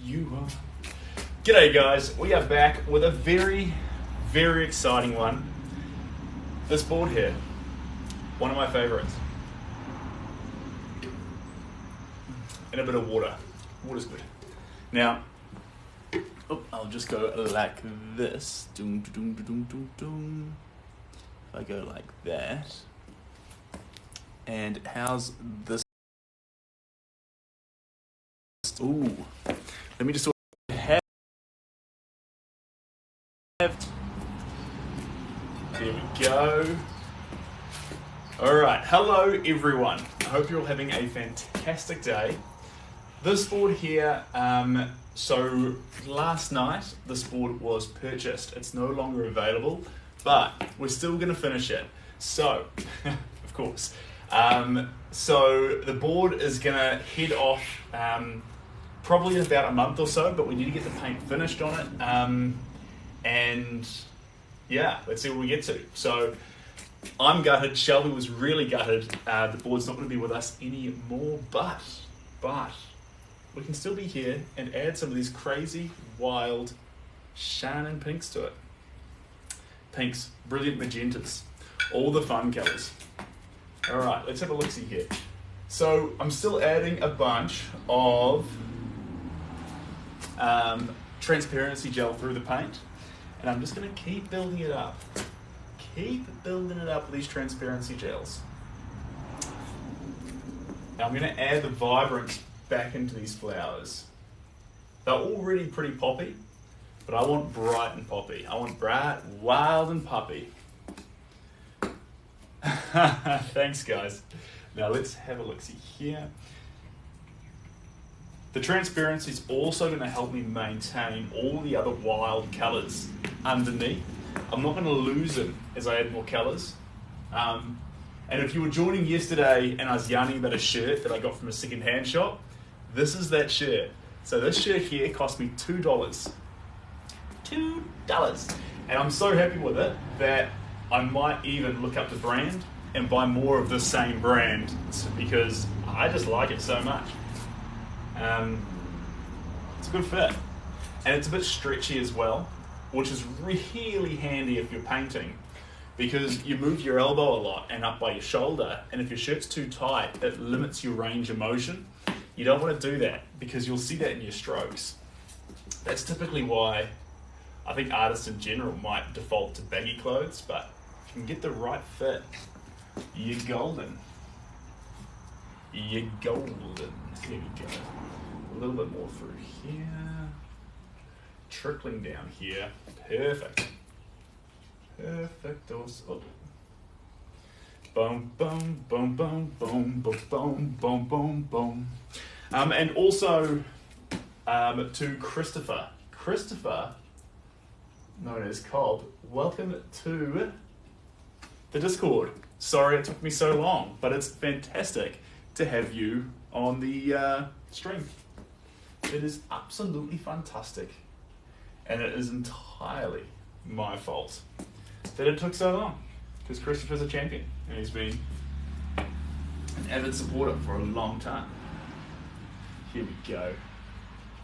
you are. G'day guys, we are back with a very, very exciting one. This board here, one of my favorites. And a bit of water. Water's good. Now, I'll just go like this. If I go like that. And how's this? Ooh, let me just have. There we go. All right, hello everyone. I hope you're all having a fantastic day. This board here, so last night this board was purchased. It's no longer available, but we're still gonna finish it. So, of course. So the board is gonna head off probably in about a month or so, but we need to get the paint finished on it. And yeah, let's see what we get to. So I'm gutted, Shelby was really gutted. The board's not gonna be with us anymore, but we can still be here and add some of these crazy, wild Shannon pinks to it. Pinks, brilliant magentas, all the fun colors. All right, let's have a look-see here. So I'm still adding a bunch of transparency gel through the paint, and I'm just gonna keep building it up. Keep building it up with these transparency gels. Now I'm gonna add the vibrance back into these flowers. They're already pretty poppy, but I want bright and poppy. I want bright, wild and poppy. Thanks guys. Now let's have a look-see here. The transparency is also going to help me maintain all the other wild colors underneath. I'm not going to lose them as I add more colors. And if you were joining yesterday and I was yarning about a shirt that I got from a second-hand shop, this is that shirt. So this shirt here cost me $2. $2. And I'm so happy with it that I might even look up the brand and buy more of the same brand because I just like it so much. It's a good fit. And it's a bit stretchy as well, which is really handy if you're painting because you move your elbow a lot and up by your shoulder, and if your shirt's too tight, it limits your range of motion. You don't want to do that because you'll see that in your strokes. That's typically why I think artists in general might default to baggy clothes, but if you can get the right fit, you're golden. You're golden. Here we go. A little bit more through here. Trickling down here. Perfect. Perfect. Oh. Boom, boom, boom, boom, boom, boom, boom, boom, boom, boom. And also to Christopher. Christopher, known as Cobb, welcome to the Discord. Sorry it took me so long, but it's fantastic to have you on the stream. It is absolutely fantastic. And it is entirely my fault that it took so long, because Christopher's a champion and he's been an avid supporter for a long time. Here we go.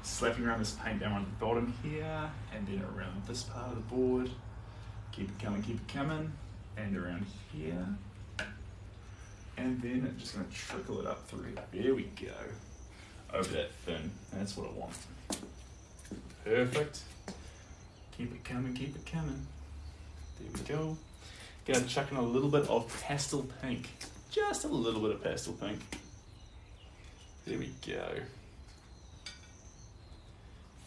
Slapping around this paint down on the bottom here, and then around this part of the board. Keep it coming, and around here. And then just gonna trickle it up through. There we go. Over that fin. That's what I want. Perfect. Keep it coming, keep it coming. There we go. Gonna chuck in a little bit of pastel pink. Just a little bit of pastel pink. There we go.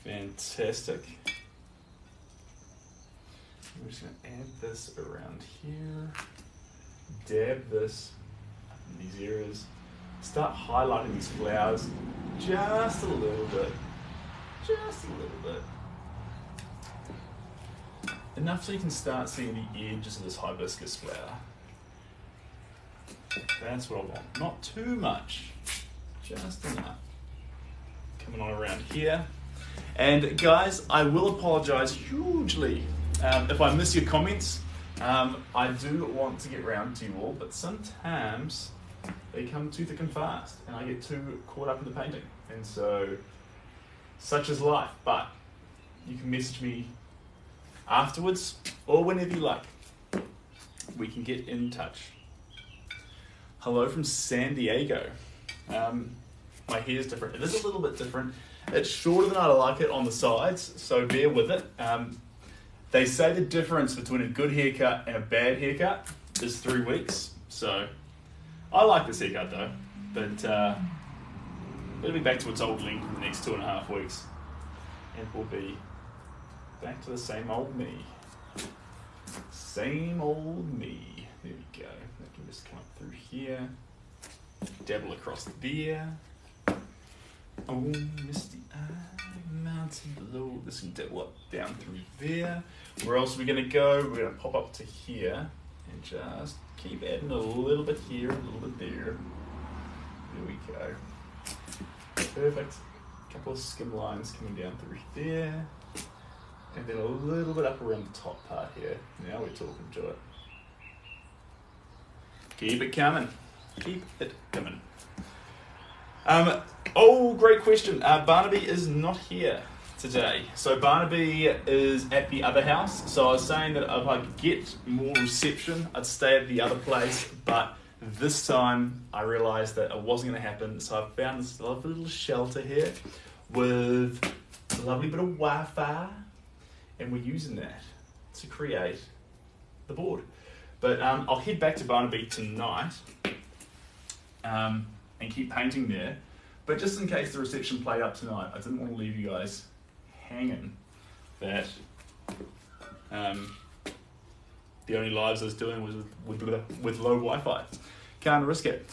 Fantastic. We're just gonna add this around here. Dab this in these areas. Start highlighting these flowers just a little bit. Just a little bit. Enough so you can start seeing the edges of this hibiscus flower. That's what I want. Not too much. Just enough. Coming on around here. And guys, I will apologize hugely if I miss your comments. I do want to get round to you all, but sometimes they come too thick and fast and I get too caught up in the painting. And so such is life. But you can message me afterwards or whenever you like. We can get in touch. Hello from San Diego. My hair's different. It is a little bit different. It's shorter than I like it on the sides, so bear with it. They say the difference between a good haircut and a bad haircut is 3 weeks. So I like this haircut though, but it'll be back to its old length in the next 2.5 weeks, and we'll be back to the same old me. Same old me. There we go. That can just come up through here, dabble across there. Oh, misty eye, mountain below. This can dabble up down through there. Where else are we going to go? We're going to pop up to here and just keep adding a little bit here, a little bit there. There we go. Perfect. A couple of skim lines coming down through there. And then a little bit up around the top part here. Now we're talking to it. Keep it coming. Keep it coming. Great question. Barnaby is not here today. So Barnaby is at the other house. So I was saying that if I could get more reception, I'd stay at the other place. But this time I realised that it wasn't going to happen. So I found this lovely little shelter here with a lovely bit of Wi-Fi. And we're using that to create the board. But I'll head back to Barnaby tonight and keep painting there. But just in case the reception played up tonight, I didn't want to leave you guys hanging that the only lives I was doing was with low Wi-Fi. Can't risk it.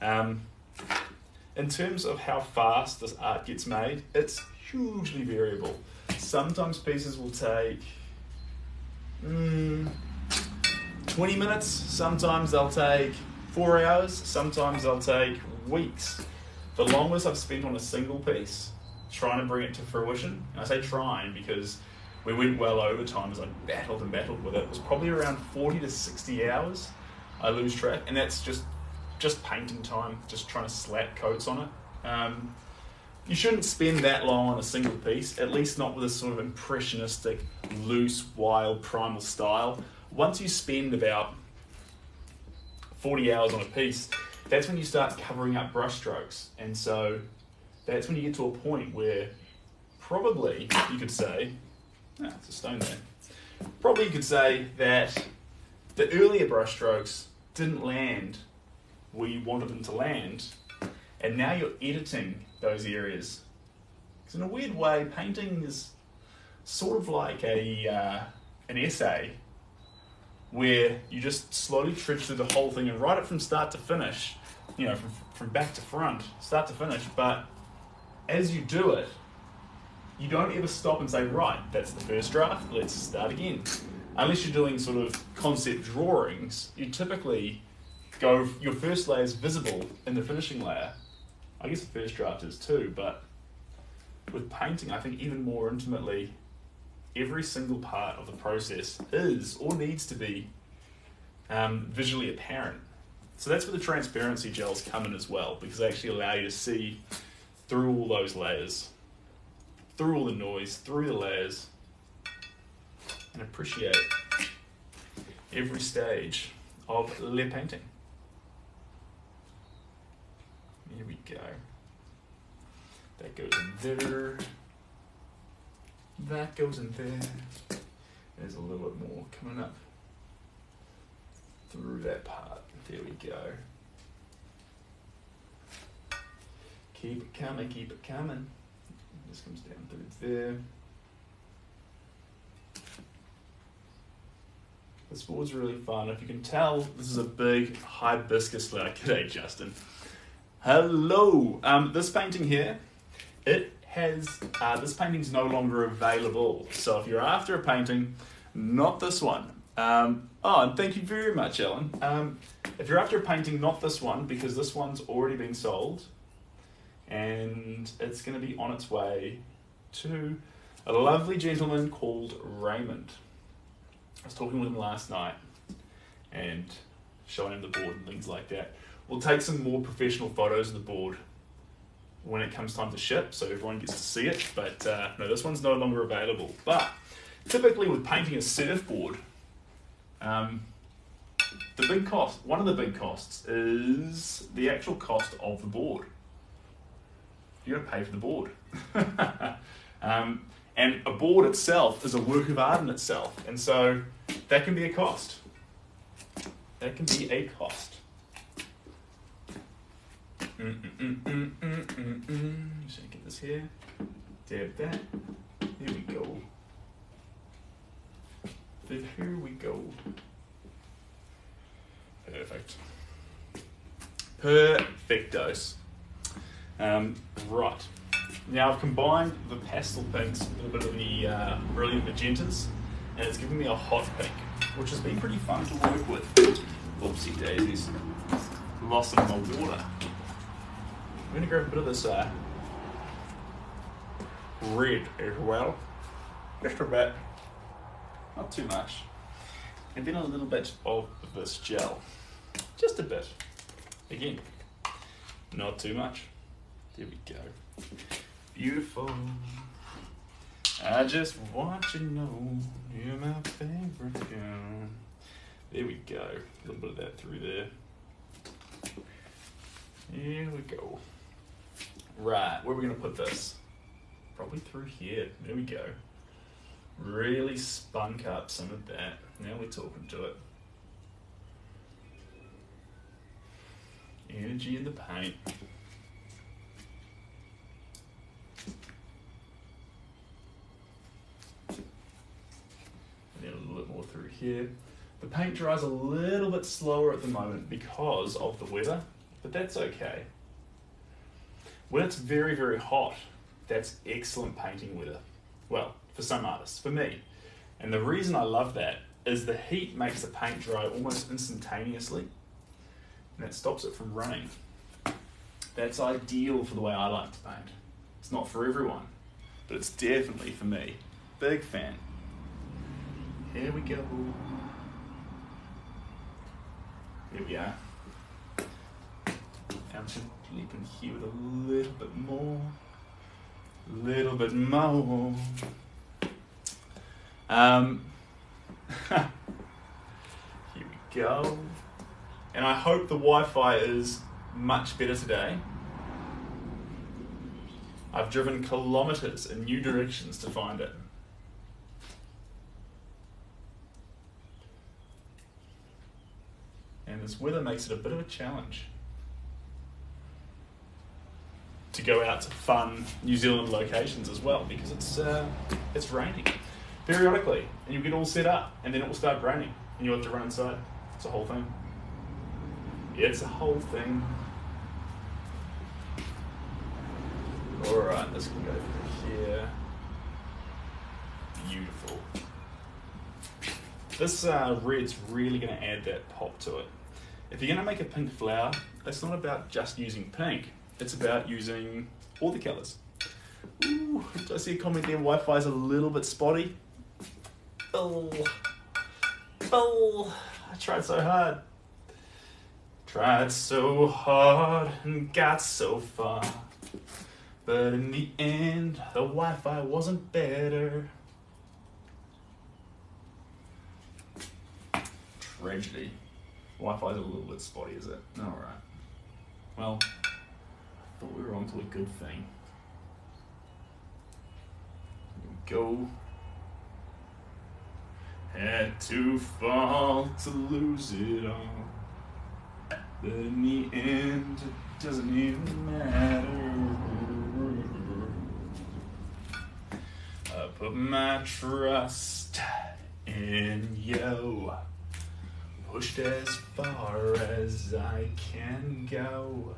In terms of how fast this art gets made, it's hugely variable. Sometimes pieces will take 20 minutes, sometimes they'll take 4 hours, sometimes they'll take weeks. The longest I've spent on a single piece trying to bring it to fruition, and I say trying because we went well over time as I battled and battled with it, was probably around 40 to 60 hours. I lose track, and that's just painting time, just trying to slap coats on it. You shouldn't spend that long on a single piece, at least not with a sort of impressionistic, loose, wild, primal style. Once you spend about 40 hours on a piece, that's when you start covering up brush strokes. And so that's when you get to a point where probably you could say, it's a stone there. Probably you could say that the earlier brush strokes didn't land where you wanted them to land, and now you're editing those areas. Because in a weird way, painting is sort of like an essay where you just slowly trudge through the whole thing and write it from start to finish, from back to front, start to finish. But as you do it, you don't ever stop and say, right, that's the first draft, let's start again. Unless you're doing sort of concept drawings, you typically go, your first layer is visible in the finishing layer. I guess the first draft is too, but with painting, I think even more intimately, every single part of the process is or needs to be visually apparent. So that's where the transparency gels come in as well, because they actually allow you to see through all those layers, through all the noise, through the layers, and appreciate every stage of le painting. Here we go. That goes in there. That goes in there. There's a little bit more coming up through that part. There we go. Keep it coming, keep it coming. This comes down through there. This board's really fun. If you can tell, this is a big hibiscus flower. G'day, Justin. Hello. This painting here, it has, this painting's no longer available. So if you're after a painting, not this one. And thank you very much, Ellen. If you're after a painting, not this one, because this one's already been sold, and it's going to be on its way to a lovely gentleman called Raymond. I was talking with him last night and showing him the board and things like that. We'll take some more professional photos of the board when it comes time to ship, so everyone gets to see it. But no, this one's no longer available. But typically with painting a surfboard, one of the big costs is the actual cost of the board. You got to pay for the board. And a board itself is a work of art in itself. And so that can be a cost. That can be a cost. Just gonna get this here. Dab that. There we go. Here we go. Perfect. Perfectos. Right. Now I've combined the pastel pinks with a bit of the brilliant magentas, and it's giving me a hot pink, which has been pretty fun to work with. Oopsie daisies. Lost some of my water. I'm going to grab a bit of this red as well. Just a bit. Not too much. And then a little bit of this gel. Just a bit. Again, not too much. There we go. Beautiful. I just want you to know you're my favorite girl. There we go. A little bit of that through there. Here we go. Right, where are we going to put this? Probably through here. There we go. Really spunk up some of that. Now we're talking to it. Energy in the paint. And then a little bit more through here. The paint dries a little bit slower at the moment because of the weather, but that's okay. When it's very, very hot, that's excellent painting weather. Well, for some artists, for me. And the reason I love that is the heat makes the paint dry almost instantaneously, and that stops it from running. That's ideal for the way I like to paint. It's not for everyone, but it's definitely for me. Big fan. Here we go. Here we are. I'm just leaping here with a little bit more. Little bit more. Here we go. And I hope the Wi-Fi is much better today. I've driven kilometers in new directions to find it. And this weather makes it a bit of a challenge to go out to fun New Zealand locations as well, because it's raining periodically, and you'll get all set up, and then it will start raining, and you'll have to run inside. It's a whole thing. Yeah, it's a whole thing. All right, this can go through here. Beautiful. This red's really going to add that pop to it. If you're going to make a pink flower, it's not about just using pink. It's about using all the colours. Ooh, did I see a comment there? Wi-Fi's a little bit spotty. Oh, I tried so hard. Tried so hard and got so far. But in the end, the Wi-Fi wasn't better. Tragedy. Wi-Fi's a little bit spotty, is it? Alright. Well, I thought we were onto a good thing. Here we go. Had to fall to lose it all. But in the end, it doesn't even matter. I put my trust in you. Pushed as far as I can go.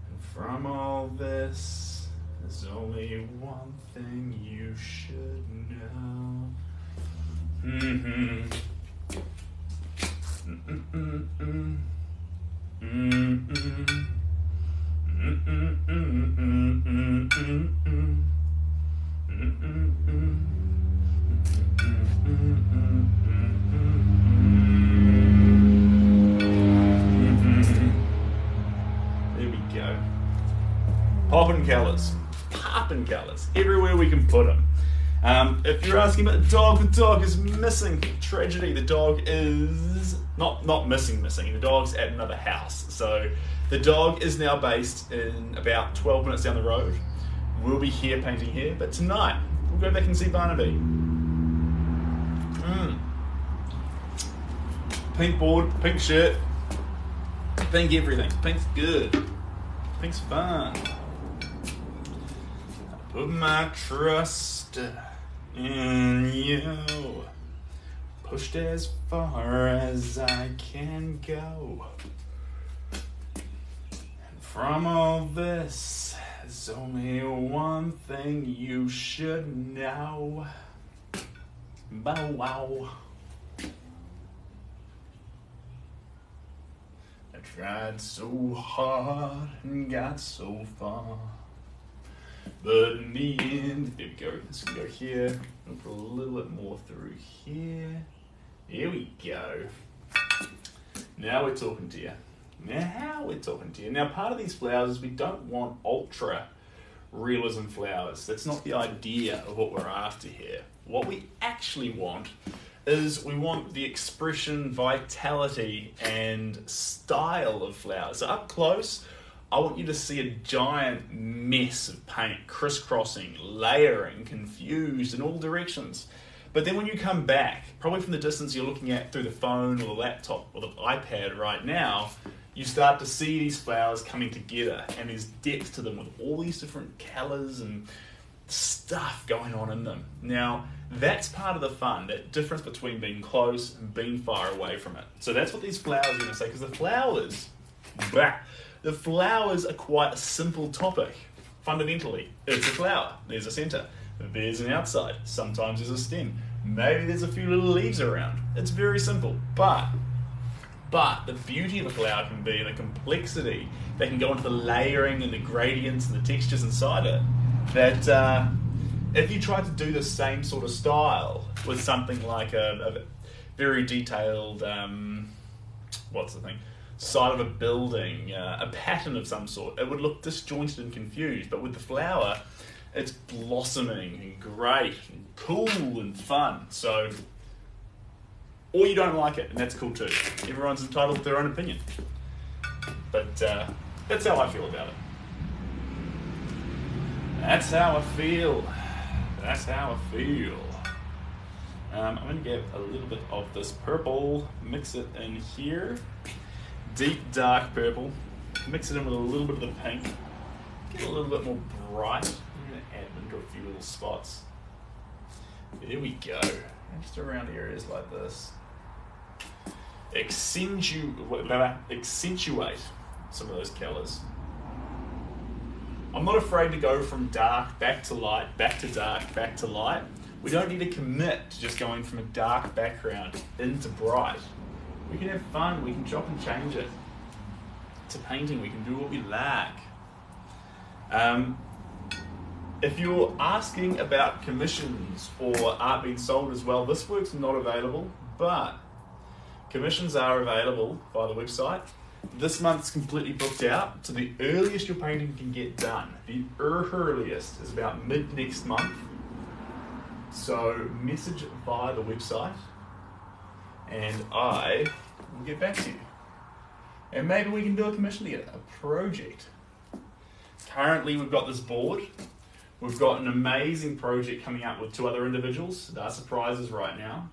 And from all this, there's only one thing you should know. There we go. Popping colours, everywhere we can put them. If you're asking about the dog is missing. Tragedy, the dog is not missing. The dog's at another house. So the dog is now based in about 12 minutes down the road. We'll be here painting here, but tonight we'll go back and see Barnaby. Pink board, pink shirt, pink everything. Pink's good. Pink's fun. I put my trust in you. Pushed as far as I can go. And from all this, there's only one thing you should know. Bow wow. I tried so hard and got so far. But in the end, there we go. This can go here. We'll put a little bit more through here. Here we go. Now we're talking to you. Now, part of these flowers is we don't want ultra realism flowers. That's not the idea of what we're after here. What we actually want is we want the expression, vitality, and style of flowers. So up close, I want you to see a giant mess of paint, crisscrossing, layering, confused in all directions. But then when you come back, probably from the distance you're looking at through the phone or the laptop or the iPad right now, you start to see these flowers coming together, and there's depth to them with all these different colours and stuff going on in them. Now, that's part of the fun, that difference between being close and being far away from it. So that's what these flowers are going to say, because the flowers are quite a simple topic. Fundamentally, it's a flower. There's a centre. There's an outside. Sometimes there's a stem. Maybe there's a few little leaves around. It's very simple. But the beauty of a flower can be in the complexity. They can go into the layering and the gradients and the textures inside it. That if you try to do the same sort of style with something like a very detailed, side of a building, a pattern of some sort, it would look disjointed and confused. But with the flower, it's blossoming and great and cool and fun. So, or you don't like it, and that's cool too. Everyone's entitled to their own opinion. But that's how I feel about it. That's how I feel. I'm going to get a little bit of this purple, mix it in here. Deep, dark purple. Mix it in with a little bit of the pink. Get a little bit more bright. I'm going to add it into a few little spots. There we go. Just around areas like this. Accentuate some of those colours. I'm not afraid to go from dark back to light, back to dark, back to light. We don't need to commit to just going from a dark background into bright. We can have fun, we can chop and change it. It's a painting, we can do what we like. If you're asking about commissions or art being sold as well, this work's not available, but commissions are available via the website. This month's completely booked out, so the earliest your painting can get done, the earliest, is about mid next month. So message via the website and I will get back to you. And maybe we can do a commission together, a project. Currently we've got this board. We've got an amazing project coming up with two other individuals. They're surprises right now.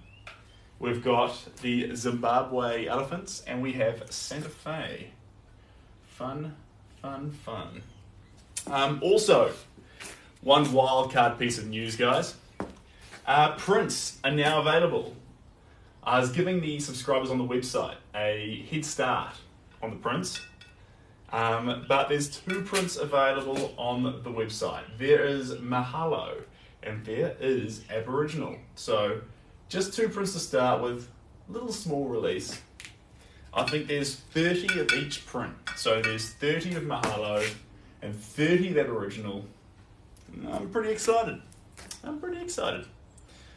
We've got the Zimbabwe elephants and we have Santa Fe. Fun. Also, one wild card piece of news, guys. Prints are now available. I was giving the subscribers on the website a head start on the prints, but there's two prints available on the website. There is Mahalo and there is Aboriginal. So just two prints to start with, little small release. I think there's 30 of each print. So there's 30 of Mahalo and 30 of Aboriginal. I'm pretty excited.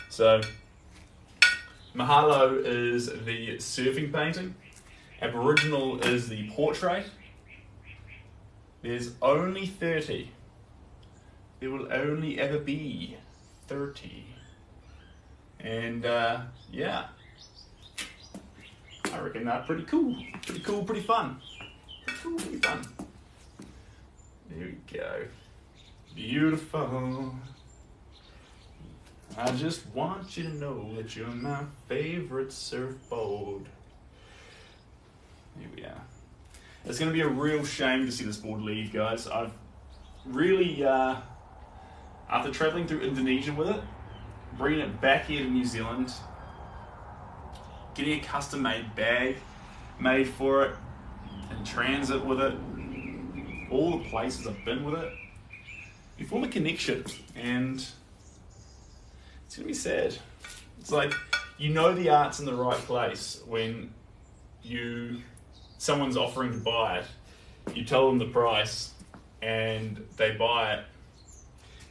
So Mahalo is the surfing painting. Aboriginal is the portrait. There's only 30. there will only ever be 30. And yeah, I reckon that's pretty cool. Pretty cool, pretty fun. Pretty cool, pretty fun. There we go. Beautiful. I just want you to know that you're my favorite surfboard. Here we are. It's going to be a real shame to see this board leave, guys. I've really, after travelling through Indonesia with it, bringing it back here to New Zealand, getting a custom-made bag made for it, in transit with it, all the places I've been with it, you form a connection, and it's going to be sad. It's like, you know the art's in the right place when someone's offering to buy it, you tell them the price, and they buy it,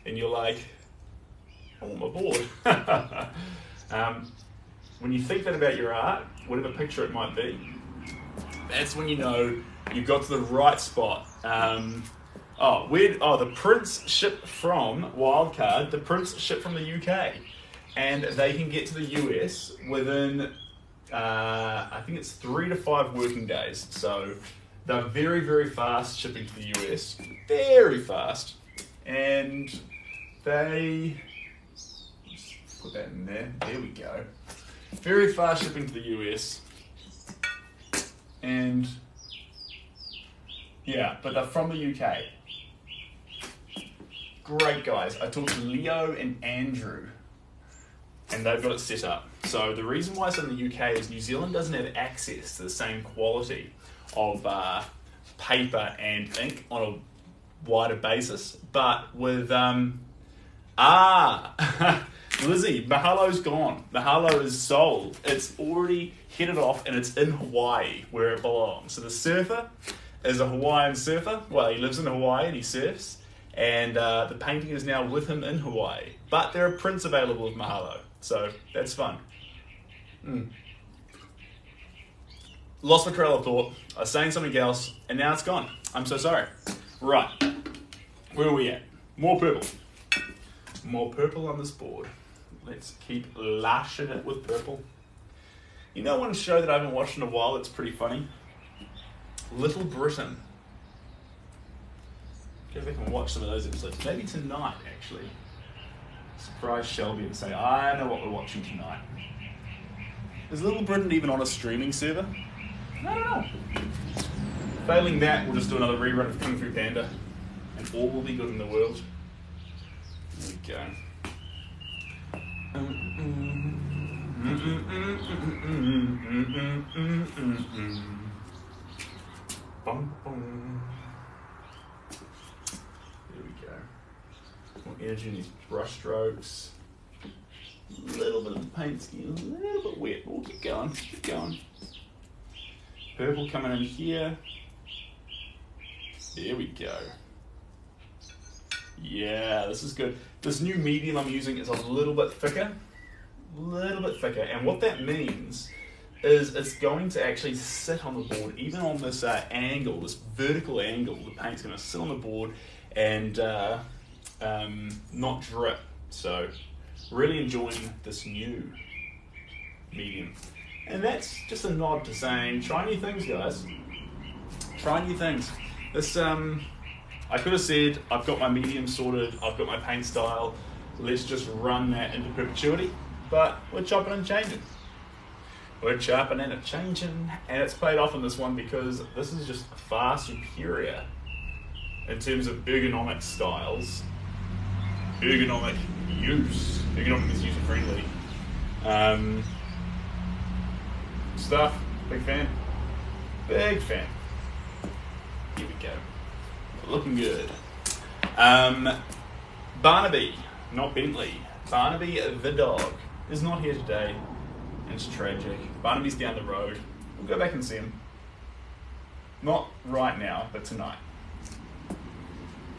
and you're like, oh, I'm aboard. When you think that about your art, whatever picture it might be, that's when you know you've got to the right spot. The prints ship from, wildcard, the prints ship from the UK, and they can get to the US within, I think it's 3 to 5 working days. So they're very, very fast shipping to the US, very fast. And they, just put that in there, there we go. Very fast shipping to the US. And yeah, but they're from the UK. Great guys. I talked to Leo and Andrew, and they've got it set up. So the reason why it's in the UK is New Zealand doesn't have access to the same quality of paper and ink on a wider basis. But with Lizzie, Mahalo's gone. Mahalo is sold. It's already headed off, and it's in Hawaii where it belongs. So the surfer is a Hawaiian surfer. Well, he lives in Hawaii and he surfs, and the painting is now with him in Hawaii. But there are prints available of Mahalo, so that's fun. Lost my trail of thought. I was saying something else, and now it's gone. I'm so sorry. Right, where are we at? More purple. More purple on this board. Let's keep lashing it with purple. You know one show that I haven't watched in a while that's pretty funny? Little Britain. Go back and watch some of those episodes. Maybe tonight, actually. Surprise Shelby and say, I know what we're watching tonight. Is Little Britain even on a streaming server? I don't know. Failing that, we'll just do another rerun of Kung Fu Panda, and all will be good in the world. There we go. Bum, bum. There we go. More energy in these brush strokes. A little bit of the paint scheme, a little bit wet, but we'll keep going, keep going. Purple coming in here. There we go. Yeah, this is good. This new medium I'm using is a little bit thicker. And what that means is it's going to actually sit on the board, even on this angle, this vertical angle. The paint's going to sit on the board and not drip. So really enjoying this new medium. And that's just a nod to saying, try new things, guys. Try new things. This, I could have said, I've got my medium sorted, I've got my paint style, let's just run that into perpetuity. But we're chopping and changing. We're chopping and changing. And it's paid off on this one because this is just far superior in terms of ergonomic styles. Ergonomic use. Ergonomic is user friendly. Stuff. Big fan. Big fan. Here we go. Looking good. Barnaby, not Bentley. Barnaby the dog is not here today. And it's tragic. Barnaby's down the road. We'll go back and see him. Not right now, but tonight.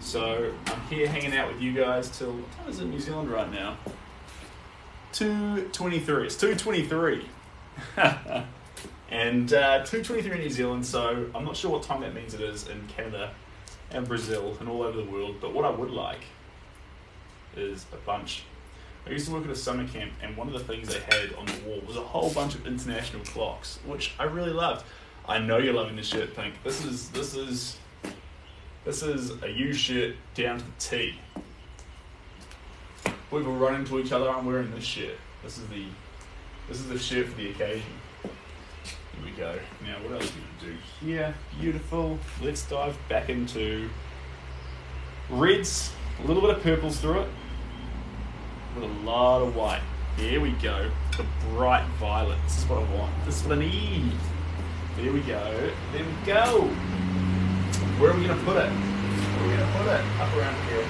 So I'm here hanging out with you guys till, what time is it in New Zealand right now? 2:23. It's 2:23. And 2:23 in New Zealand, so I'm not sure what time that means it is in Canada and Brazil and all over the world, but what I would like is a bunch. I used to work at a summer camp, and one of the things they had on the wall was a whole bunch of international clocks, which I really loved. I know you're loving this shirt, Pink. This is a U shirt down to the T. We will run into each other. I'm wearing this shirt. This is the shirt for the occasion. Here we go. Now, what else do we do here? Beautiful. Let's dive back into reds. A little bit of purples through it, with a lot of white. There we go. The bright violet. This is what I want. This is what I need. There we go. There we go. Where are we going to put it? Where are we going to put it? Up around here.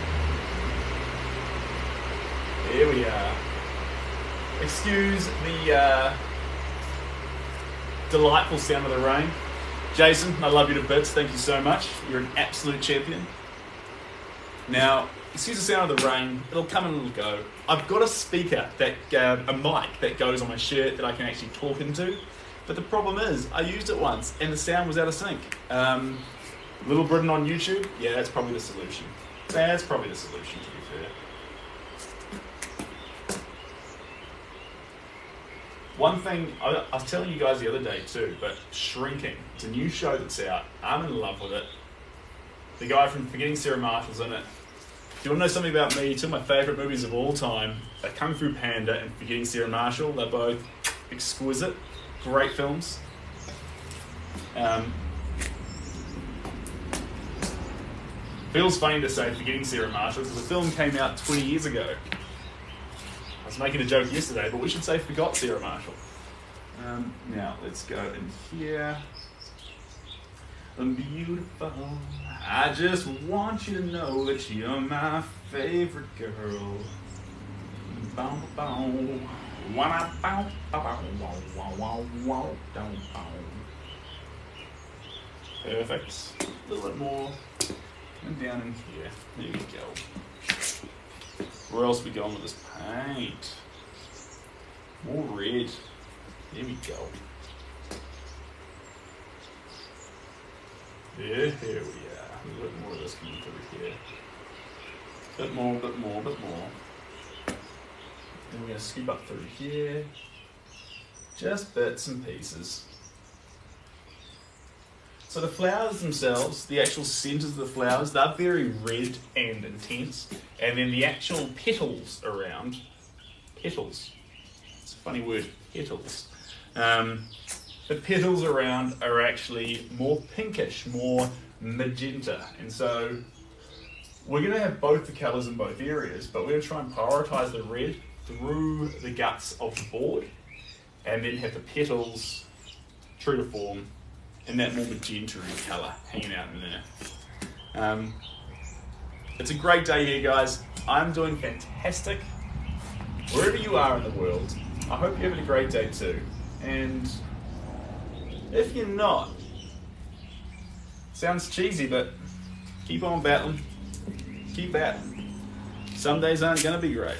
There we are. Excuse the delightful sound of the rain. Jason, I love you to bits. Thank you so much. You're an absolute champion. Now, excuse the sound of the rain. It'll come and it'll go. I've got a speaker, a mic that goes on my shirt that I can actually talk into. But the problem is, I used it once and the sound was out of sync. Little Britain on YouTube, yeah, that's probably the solution. That's probably the solution, to be fair. One thing, I was telling you guys the other day too, but Shrinking, it's a new show that's out. I'm in love with it. The guy from Forgetting Sarah Marshall's in it. If you want to know something about me, two of my favourite movies of all time are Kung Fu Panda and Forgetting Sarah Marshall. They're both exquisite, great films. Feels funny to say Forgetting Sarah Marshall because the film came out 20 years ago. I was making a joke yesterday, but we should say Forgot Sarah Marshall. Now, let's go in here. Beautiful. I just want you to know that you're my favorite girl. Bow, bow. Wanna bow, bow, wow, wow, wow, wow, down, bow. Perfect. A little bit more. And down in here. There we go. Where else are we going with this paint? More red. There we go. Here we are. A little bit more of this coming through here. Bit more. Then we're going to scoop up through here. Just bits and pieces. So the flowers themselves, the actual centers of the flowers, they're very red and intense. And then the actual petals around, petals, it's a funny word, petals. The petals around are actually more pinkish, more magenta. And so we're going to have both the colours in both areas, but we're going to try and prioritise the red through the guts of the board, and then have the petals true to form in that more magenta colour hanging out in there. It's a great day here, guys. I'm doing fantastic. Wherever you are in the world, I hope you're having a great day too. And if you're not, sounds cheesy, but keep on battling. Keep battling. Some days aren't going to be great.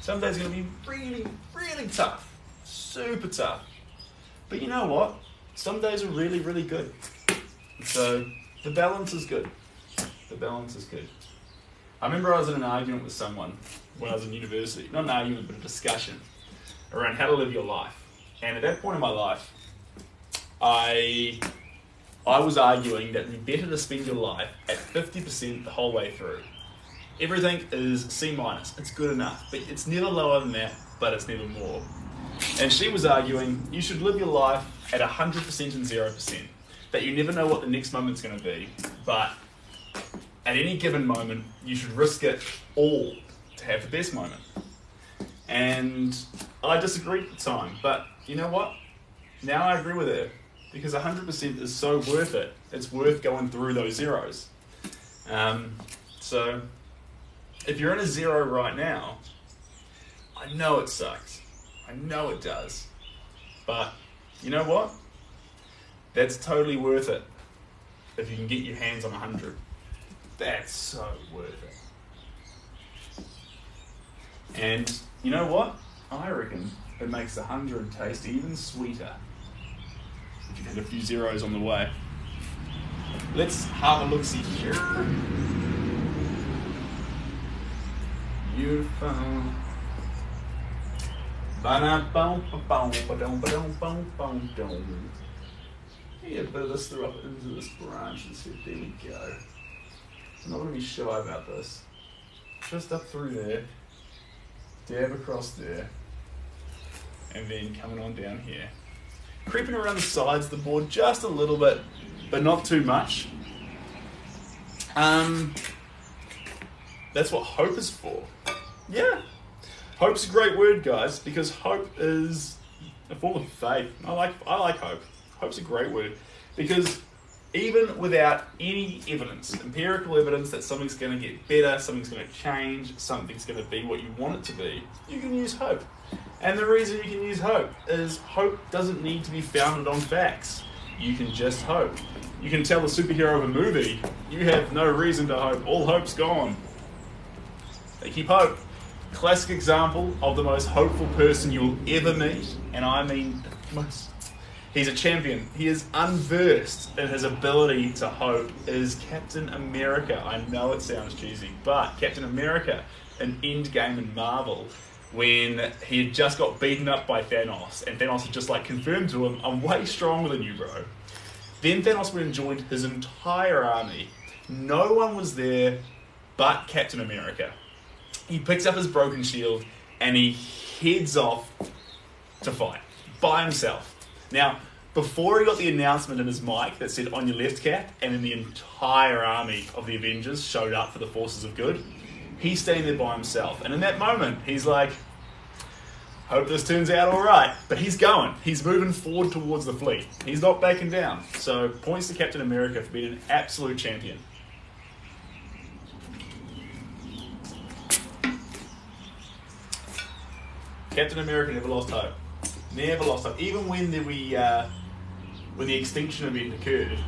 Some days are going to be really, really tough. Super tough. But you know what? Some days are really, really good. So the balance is good. The balance is good. I remember I was in an argument with someone when I was in university. Not an argument, but a discussion around how to live your life. And at that point in my life, I was arguing that it'd be better to spend your life at 50% the whole way through. Everything is C-. It's good enough. But it's never lower than that, but it's never more. And she was arguing you should live your life at 100% and 0%. That you never know what the next moment's going to be. But at any given moment, you should risk it all to have the best moment. And I disagreed at the time. But you know what? Now I agree with her. Because 100% is so worth it. It's worth going through those zeros. So if you're in a zero right now, I know it sucks. I know it does. But you know what? That's totally worth it. If you can get your hands on 100. That's so worth it. And you know what? I reckon it makes 100 taste even sweeter. If you had a few zeros on the way. Let's have a look-see here. beautiful. Yeah, but let's throw up into this branch and see. There we go. I'm not going to be shy about this. Just up through there, dab across there, and then coming on down here. Creeping around the sides of the board just a little bit, but not too much. That's what hope is for. Yeah. Hope's a great word, guys, because hope is a form of faith. I like hope. Hope's a great word because even without any evidence, empirical evidence that something's going to get better, something's going to change, something's going to be what you want it to be, you can use hope. And the reason you can use hope is hope doesn't need to be founded on facts. You can just hope. You can tell the superhero of a movie, you have no reason to hope. All hope's gone. They keep hope. Classic example of the most hopeful person you'll ever meet, and I mean most. He's a champion. He is unversed in his ability to hope, is Captain America. I know it sounds cheesy, but Captain America in Endgame and Marvel, when he had just got beaten up by Thanos, and Thanos had just like confirmed to him, I'm way stronger than you, bro. Then Thanos went and joined his entire army. No one was but Captain America. He picks up his broken shield and he heads off to fight by himself. Now, before he got the announcement in his mic that said on your left, Cap, and then the entire army of the Avengers showed up for the forces of good, he's standing there by himself. And in that moment, he's like, hope this turns out all right. But he's going. He's moving forward towards the fleet. He's not backing down. So points to Captain America for being an absolute champion. Captain America never lost hope. Never lost hope. Even when the extinction event occurred,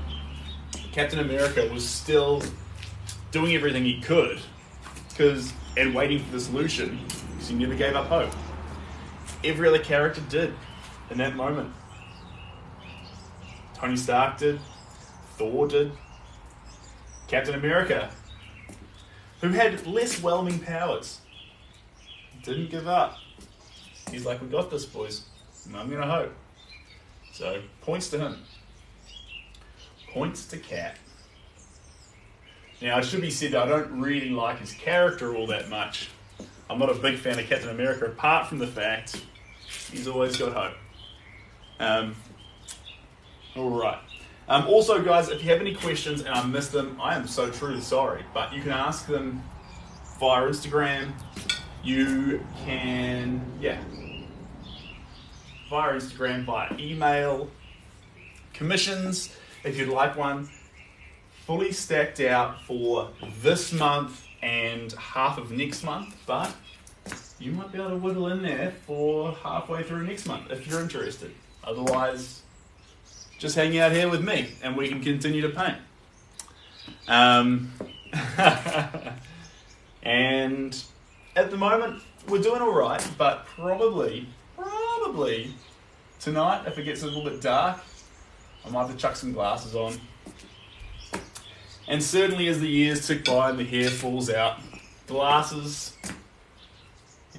Captain America was still doing everything he could and waiting for the solution because he never gave up hope. Every other character did in that moment. Tony Stark did. Thor did. Captain America, who had less whelming powers, didn't give up. He's like, we got this, boys. And I'm going to hope. So, points to him. Points to Cap. Now, it should be said that I don't really like his character all that much. I'm not a big fan of Captain America, apart from the fact he's always got hope. Alright. Also, guys, if you have any questions and I missed them, I am so truly sorry. But you can ask them via Instagram. You can, via Instagram, via email, commissions, if you'd like one, fully stacked out for this month and half of next month, but you might be able to whittle in there for halfway through next month if you're interested. Otherwise, just hang out here with me and we can continue to paint. And at the moment, we're doing all right, but probably tonight, if it gets a little bit dark, I might have to chuck some glasses on. And certainly as the years tick by and the hair falls out, glasses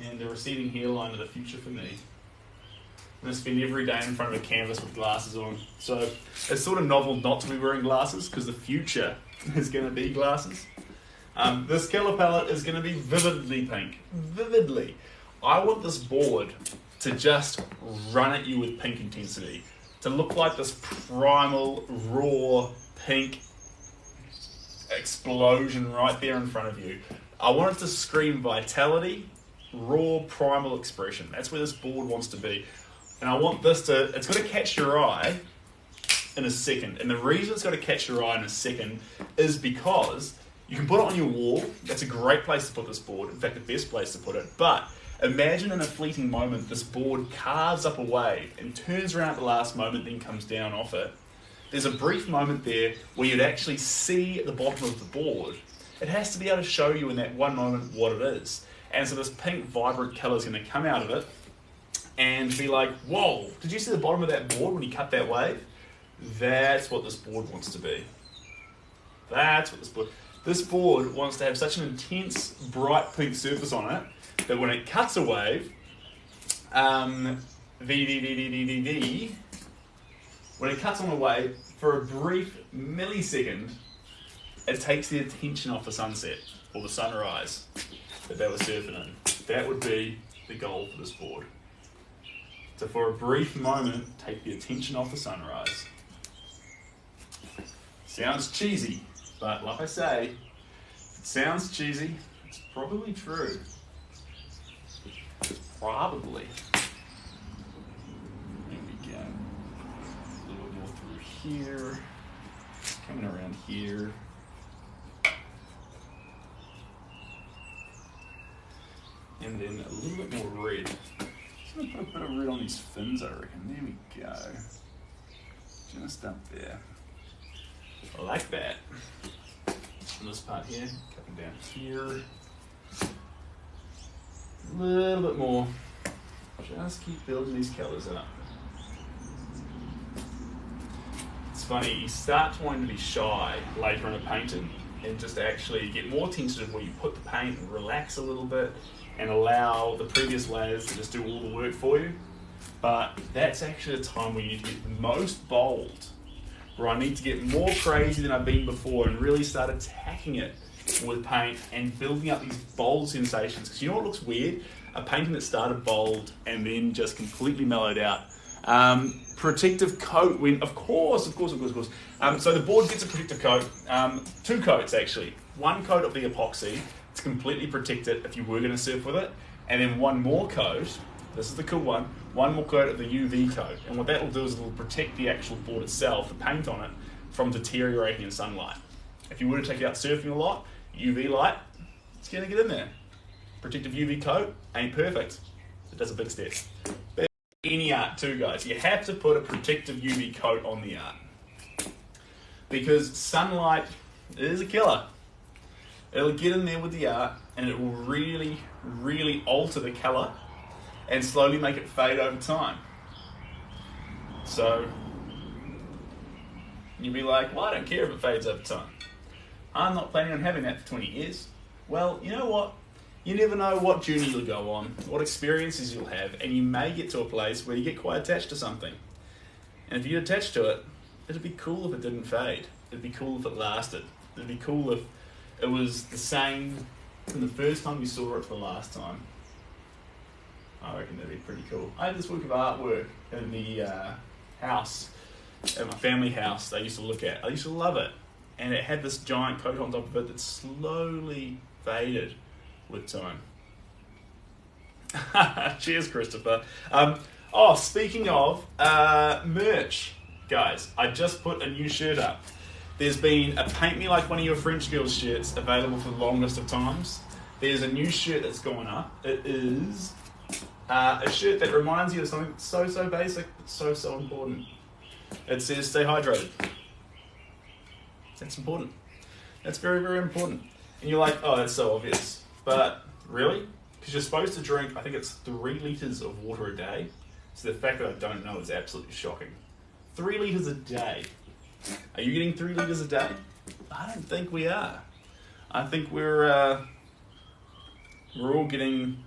and a receding hairline are the future for me. I'm going to spend every day in front of a canvas with glasses on. So it's sort of novel not to be wearing glasses because the future is going to be glasses. This colour palette is going to be vividly pink. Vividly. I want this board to just run at you with pink intensity. To look like this primal, raw, pink explosion right there in front of you. I want it to scream vitality, raw, primal expression. That's where this board wants to be. And I want this to, it's got to catch your eye in a second. And the reason it's got to catch your eye in a second is because you can put it on your wall. That's a great place to put this board. In fact, the best place to put it. But imagine in a fleeting moment, this board carves up a wave and turns around at the last moment, then comes down off it. There's a brief moment there where you'd actually see the bottom of the board. It has to be able to show you in that one moment what it is. And so this pink, vibrant colour is going to come out of it and be like, whoa, did you see the bottom of that board when you cut that wave? That's what this board wants to be. That's what this board... This board wants to have such an intense, bright pink surface on it that when it cuts a wave, when it cuts on a wave, for a brief millisecond, it takes the attention off the sunset or the sunrise that they were surfing in. That would be the goal for this board. So for a brief moment, take the attention off the sunrise. Sounds cheesy, but like I say, if it sounds cheesy, it's probably true. Probably. There we go. A little more through here. Coming around here. And then a little bit more red. Just going to put a bit of red on these fins, I reckon. There we go. Just up there. I like that. And this part here, coming down here. A little bit more. Just keep building these colours up. It's funny, you start wanting to be shy later in a painting and just actually get more tentative where you put the paint and relax a little bit and allow the previous layers to just do all the work for you. But that's actually a time where you need to get the most bold, where I need to get more crazy than I've been before and really start attacking it with paint and building up these bold sensations. Because you know what looks weird? A painting that started bold and then just completely mellowed out. Protective coat, when of course. So the board gets a protective coat, 2 coats actually. 1 coat of the epoxy to completely protect it if you were going to surf with it, and then 1 more coat, this is the cool one, 1 more coat of the UV coat. And what that will do is it will protect the actual board itself, the paint on it, from deteriorating in sunlight. If you were to take it out surfing a lot, UV light, it's going to get in there. Protective UV coat ain't perfect. It does a big step. But any art too, guys, you have to put a protective UV coat on the art. Because sunlight is a killer. It'll get in there with the art and it will really, really alter the colour and slowly make it fade over time. So you'll be like, well, I don't care if it fades over time. I'm not planning on having that for 20 years. Well, you know what? You never know what journey you'll go on, what experiences you'll have, and you may get to a place where you get quite attached to something. And if you're attached to it, it'd be cool if it didn't fade. It'd be cool if it lasted. It'd be cool if it was the same from the first time you saw it to the last time. I reckon that'd be pretty cool. I had this work of artwork in the house, at my family house they used to look at. I used to love it. And it had this giant coat on top of it that slowly faded with time. Cheers, Christopher. Speaking of merch, guys, I just put a new shirt up. There's been a Paint Me Like One of Your French Girls shirts available for the longest of times. There's a new shirt that's gone up. It is a shirt that reminds you of something so basic, but so important. It says, stay hydrated. That's important. That's very important. And you're like, oh, that's so obvious. But really? Because you're supposed to drink, I think it's 3 litres of water a day. So the fact that I don't know is absolutely shocking. 3 litres a day. Are you getting 3 litres a day? I don't think we are. I think we're all getting,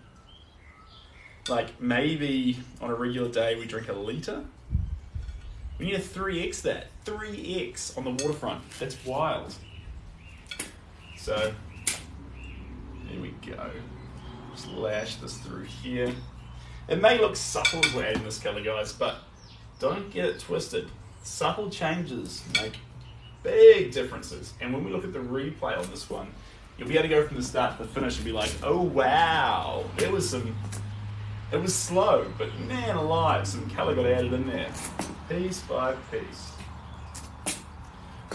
like, maybe on a regular day we drink 1 litre. We need a 3x that. 3x on the waterfront. That's wild. So, there we go. Just lash this through here. It may look subtle as we're adding this colour, guys, but don't get it twisted. Subtle changes make big differences. And when we look at the replay on this one, you'll be able to go from the start to the finish and be like, oh wow, it was slow, but man alive, some colour got added in there. Piece by piece.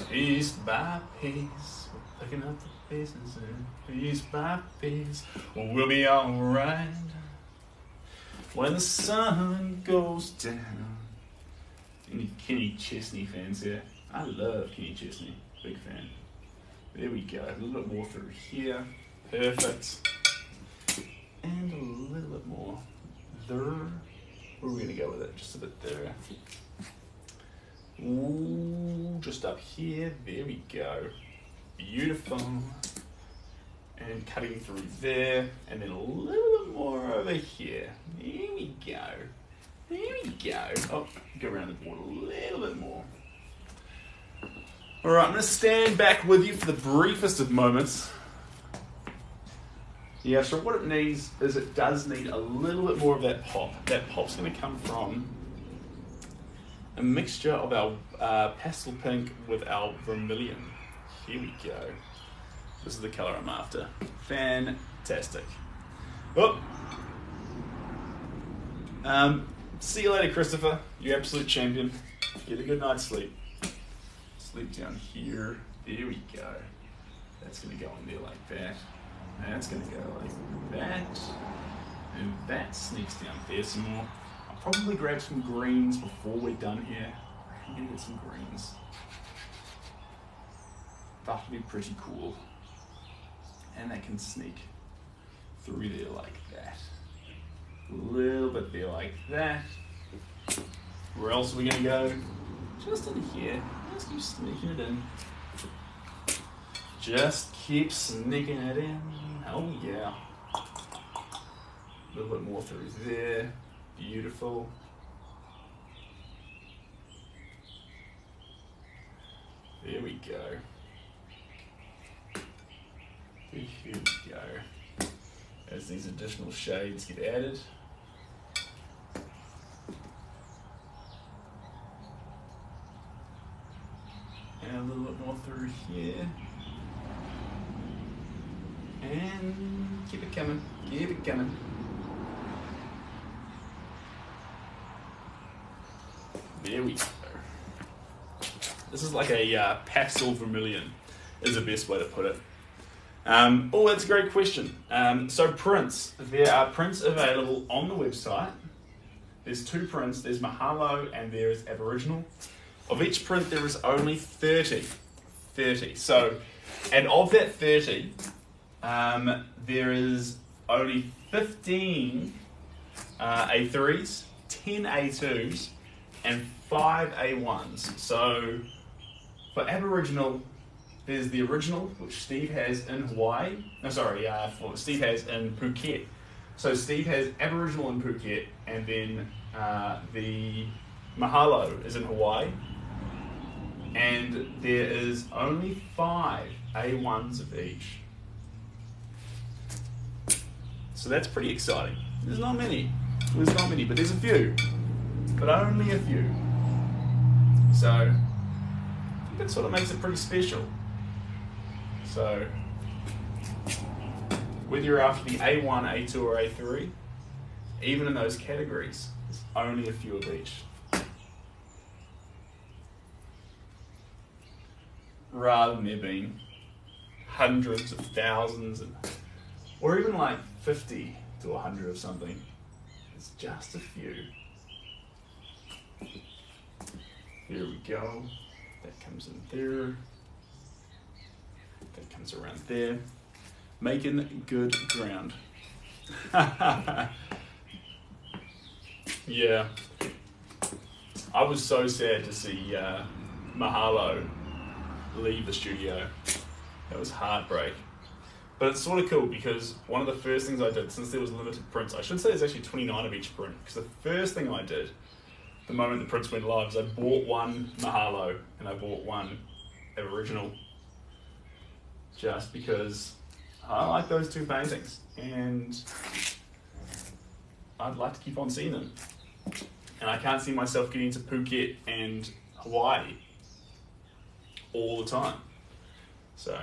Piece by piece. We're picking up the pieces and piece by piece. We'll be alright when the sun goes down. Any Kenny Chesney fans here? I love Kenny Chesney. Big fan. There we go. A little bit more through here. Perfect. And a little bit more there. Where are we going to go with it? Just a bit there. Ooh, just up here. There we go. beautiful. And cutting through there, and then a little bit more over here. There we go. There we go. Oh, go around the board a little bit more. All right, I'm going to stand back with you for the briefest of moments. Yeah, so what it needs is it does need a little bit more of that pop. That pop's going to come from a mixture of our pastel pink with our vermilion. Here we go. This is the colour I'm after. Fantastic. Oh. See you later, Christopher. You absolute champion. Get a good night's sleep. Sleep down here. There we go. That's going to go in there like that. That's going to go like that. And that sneaks down there some more. I'll probably grab some greens before we're done here. I'm going to get some greens. That'll be pretty cool. And they can sneak through there like that. A little bit there like that. Where else are we going to go? Just in here. Just keep sneaking it in. Just keep sneaking it in. Oh yeah. A little bit more through there. Beautiful. There we go. Here we go. As these additional shades get added. And a little bit more through here. And keep it coming, keep it coming. There we go. This is like a pastel vermilion, is the best way to put it. Oh, that's a great question. So prints, there are prints available on the website. There's 2 prints, there's Mahalo and there is Aboriginal. Of each print there is only 30. So, and of that 30, there is only 15 A3s, 10 A2s, and 5 A1s. So for Aboriginal, there's the original, which Steve has in Hawaii. No, sorry, Steve has in Phuket. So Steve has Aboriginal in Phuket, and then the Mahalo is in Hawaii. And there is only 5 A1s of each. So that's pretty exciting. There's not many, but there's a few. But only a few. So I think that sort of makes it pretty special. So whether you're after the A1, A2, or A3, even in those categories, there's only a few of each. Rather than there being hundreds of thousands, or even like 50 to 100 of something. It's just a few. Here we go. That comes in there. That comes around there. Making good ground. Yeah. I was so sad to see Mahalo leave the studio. That was heartbreak. But it's sort of cool because one of the first things I did, since there was limited prints, I should say there's actually 29 of each print, because the first thing I did, the moment the prints went live, is I bought one Mahalo and I bought one Aboriginal, just because I like those 2 paintings and I'd like to keep on seeing them. And I can't see myself getting to Phuket and Hawaii all the time. So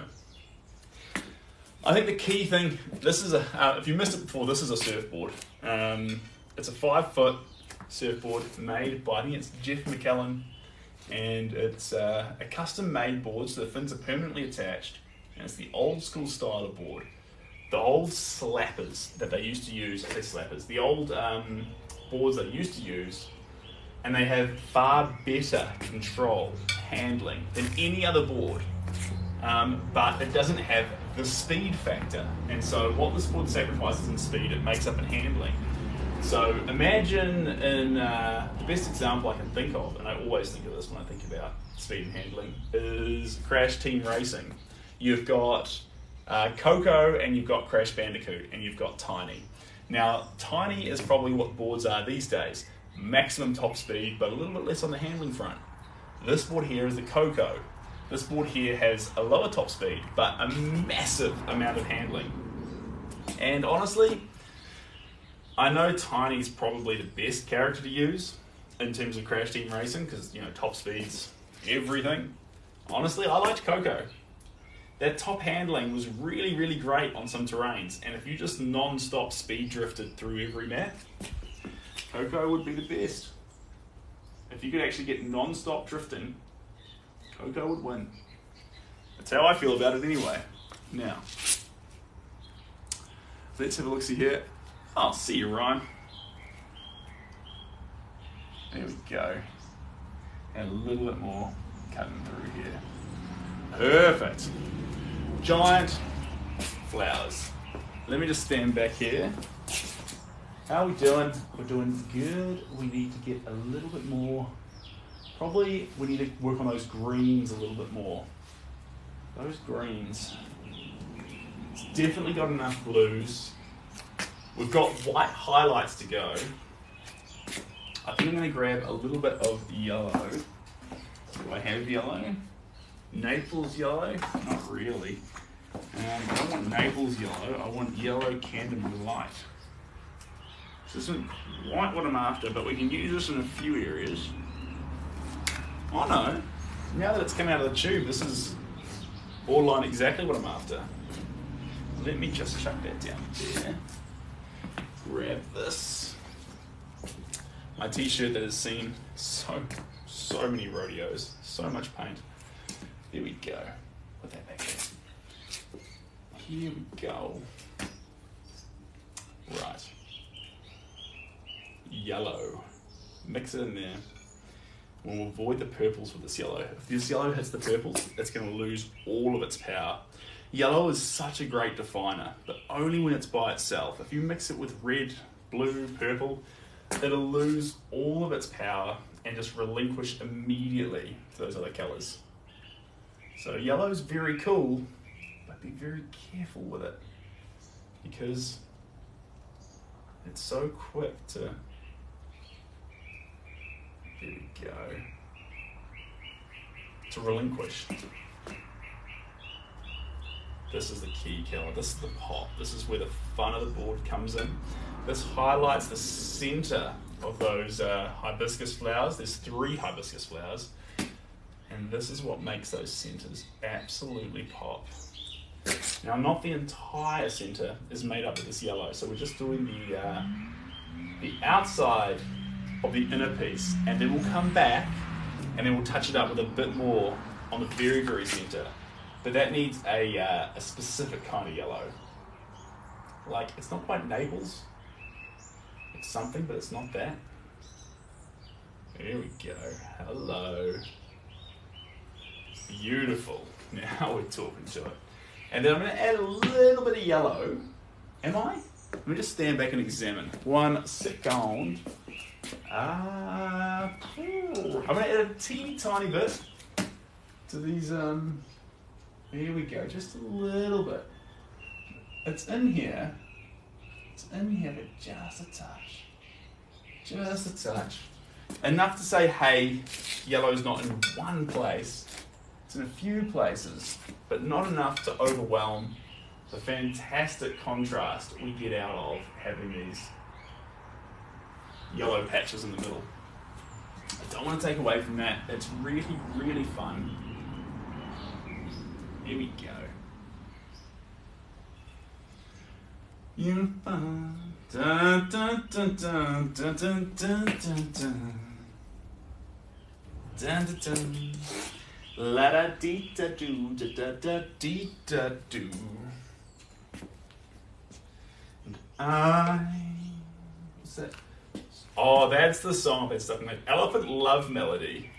I think the key thing, this is if you missed it before, this is a surfboard. It's a 5-foot surfboard made by, I think it's Jeff McKellen, and it's a custom made board, so the fins are permanently attached, and it's the old school style of board. The old slappers that they used to use, the old boards they used to use, and they have far better control, handling than any other board. But it doesn't have the speed factor, and so what this board sacrifices in speed, it makes up in handling. So imagine in the best example I can think of, and I always think of this when I think about speed and handling, is Crash Team Racing. you've got Coco, and you've got Crash Bandicoot, and you've got Tiny. Now, Tiny is probably what boards are these days. Maximum top speed, but a little bit less on the handling front. This board here is the Coco. This board here has a lower top speed, but a massive amount of handling. And honestly, I know Tiny's probably the best character to use in terms of Crash Team Racing, because, you know, top speed's everything. Honestly, I liked Coco. That top handling was really, really great on some terrains, and if you just non-stop speed drifted through every map, Coco would be the best. If you could actually get non-stop drifting, Coco would win. That's how I feel about it anyway. Now, let's have a look-see here. I'll see you, Ryan. There we go. And a little bit more cutting through here. Perfect. Giant flowers. Let me just stand back here. How are we doing? We're doing good. We need to get a little bit more. Probably we need to work on those greens a little bit more. Those greens. It's definitely got enough blues. We've got white highlights to go. I think I'm going to grab a little bit of yellow. Do I have yellow? Naples yellow? Not really. I don't want Naples yellow. I want yellow Camden light. This isn't quite what I'm after, but we can use this in a few areas. Oh no, now that it's come out of the tube, this is borderline exactly what I'm after. Let me just chuck that down there. Grab this. My t-shirt that has seen so many rodeos, so much paint. There we go. Put that back there. Here we go. Right. Yellow. Mix it in there. We'll avoid the purples with this yellow. If this yellow hits the purples, it's going to lose all of its power. Yellow is such a great definer, but only when it's by itself. If you mix it with red, blue, purple, it'll lose all of its power and just relinquish immediately to those other colours. So yellow's very cool, but be very careful with it because it's so quick to... There we go. To relinquish. This is the key colour. This is the pop. This is where the fun of the board comes in. This highlights the centre of those hibiscus flowers. There's 3 hibiscus flowers. And this is what makes those centres absolutely pop. Now, not the entire centre is made up of this yellow. So we're just doing the outside of the inner piece, and then we'll come back and then we'll touch it up with a bit more on the very, very centre. But that needs a specific kind of yellow. Like, it's not quite Naples. It's something, but it's not that. There we go. Hello. Beautiful. Now we're talking to it. And then I'm going to add a little bit of yellow. Am I? Let me just stand back and examine. 1 second. I'm going to add a teeny tiny bit to these. Here we go, just a little bit. It's in here. It's in here, but just a touch. Just a touch. Enough to say, hey, yellow's not in one place. It's in a few places, but not enough to overwhelm the fantastic contrast we get out of having these yellow patches in the middle. I don't want to take away from that. It's really, really fun. Here we go. Dun, dun, dun, dun, dun, dun, dun, dun, dun. Dun, dun, dun. La da dee da do da da da dee da do. What's that? Oh, that's the song that's stuck in that Elephant Love Melody.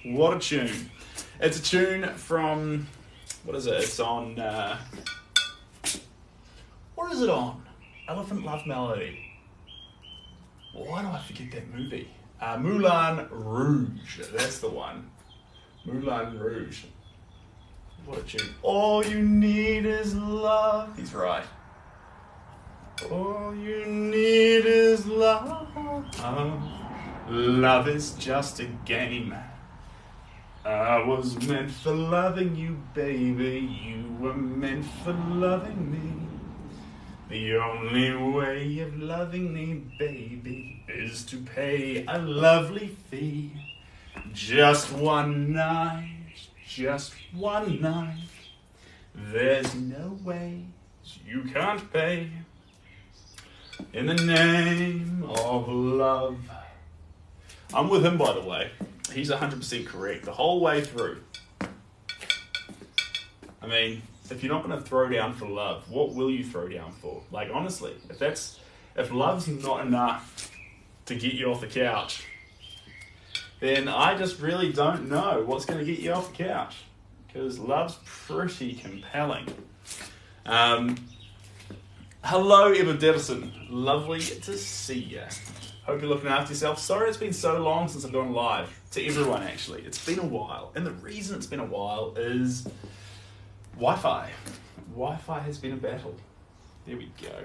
What a tune! It's a tune from. What is it? It's on. What is it on? Elephant Love Melody. Why do I forget that movie? Moulin Rouge. That's the one. Moulin Rouge. What a tune. All you need is love. He's right. All you need is love. Love is just a game. I was meant for loving you, baby. You were meant for loving me. The only way of loving me, baby, is to pay a lovely fee. Just one night, just one night. There's no way you can't pay. In the name of love. I'm with him, by the way. He's 100% correct the whole way through. I mean, if you're not going to throw down for love, what will you throw down for? Like, honestly, if love's not enough to get you off the couch, then I just really don't know what's going to get you off the couch. Because love's pretty compelling. Hello, Emma Devison. Lovely to see you. Hope you're looking after yourself. Sorry it's been so long since I've gone live. To everyone, actually. It's been a while. And the reason it's been a while is Wi-Fi. Wi-Fi has been a battle. There we go.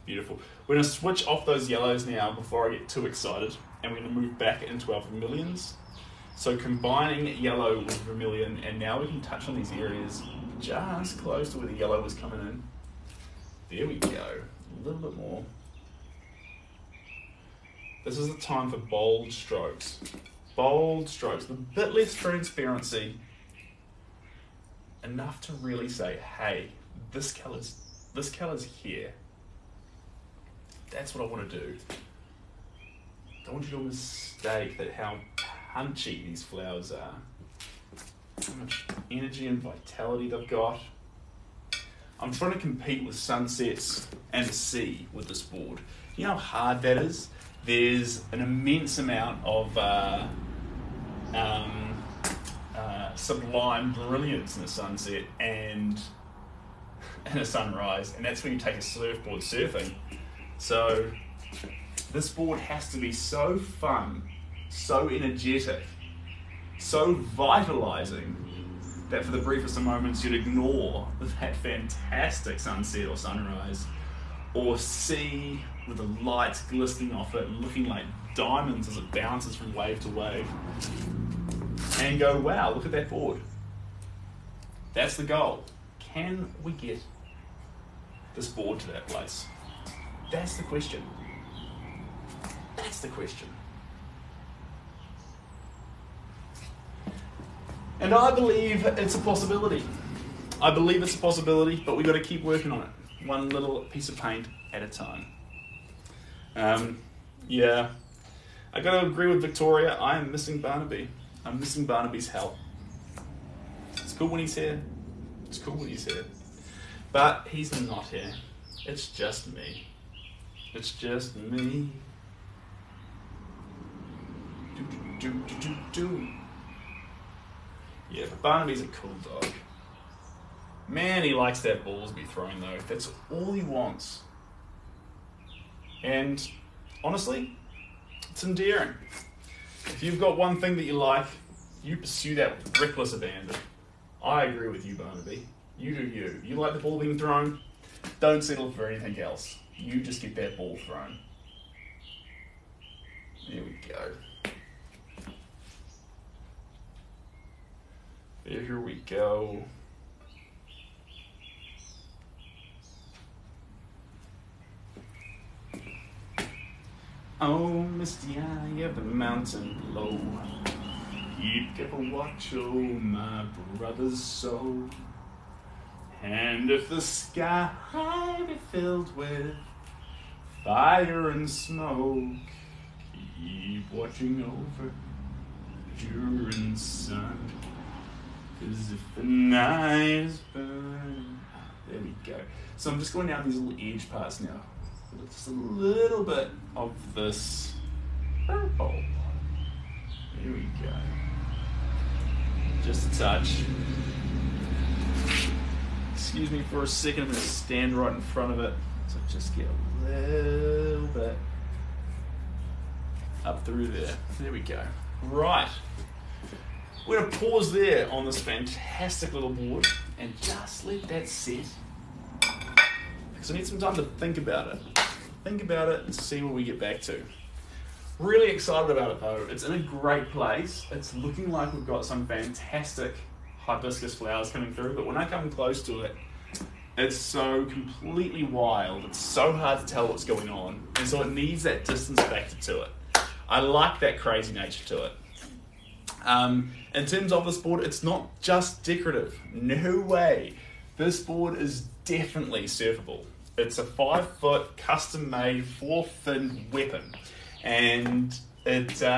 Beautiful. We're going to switch off those yellows now before I get too excited. And we're going to move back into our vermilions. So combining yellow with vermilion, and now we can touch on these areas just close to where the yellow was coming in. There we go. A little bit more. This is the time for bold strokes. Bold strokes. A bit less transparency. Enough to really say, hey, this colour's here. That's what I want to do. Don't want you to mistake that how punchy these flowers are. How much energy and vitality they've got. I'm trying to compete with sunsets and the sea with this board. You know how hard that is? There's an immense amount of sublime brilliance in a sunset and a sunrise, and that's when you take a surfboard surfing. So this board has to be so fun, so energetic, so vitalizing that for the briefest of moments you'd ignore that fantastic sunset or sunrise, or sea with the lights glistening off it and looking like diamonds as it bounces from wave to wave, and go, wow, look at that board. That's the goal. Can we get this board to that place? That's the question. That's the question. And I believe it's a possibility. I believe it's a possibility, but we've got to keep working on it. One little piece of paint at a time. Yeah, I got to agree with Victoria. I am missing Barnaby. I'm missing Barnaby's help. It's cool when he's here. It's cool when he's here. But he's not here. It's just me. It's just me. Do. Yeah, but Barnaby's a cool dog. Man, he likes that ball to be thrown though. That's all he wants. And honestly, it's endearing. If you've got one thing that you like, you pursue that with reckless abandon. I agree with you, Barnaby. You do you. You like the ball being thrown, don't settle for anything else. You just get that ball thrown. There we go. Here we go. Oh, misty eye of the mountain below, keep careful watch, oh my brother's soul. And if the sky be filled with fire and smoke, keep watching over during the sun. 'Cause if the night is burning, there we go. So I'm just going down these little edge parts now. Just a little bit of this purple. There we go. Just a touch. Excuse me for a second, I'm going to stand right in front of it. So just get a little bit up through there. There we go. Right. We're going to pause there on this fantastic little board and just let that set. Because I need some time to think about it. Think about it and see where we get back to. Really excited about it though. It's in a great place. It's looking like we've got some fantastic hibiscus flowers coming through, but when I come close to it, it's so completely wild. It's so hard to tell what's going on. And so it needs that distance factor to it. I like that crazy nature to it. In terms of this board, it's not just decorative. No way. This board is definitely surfable. It's a 5-foot custom-made 4-fin weapon. And it, so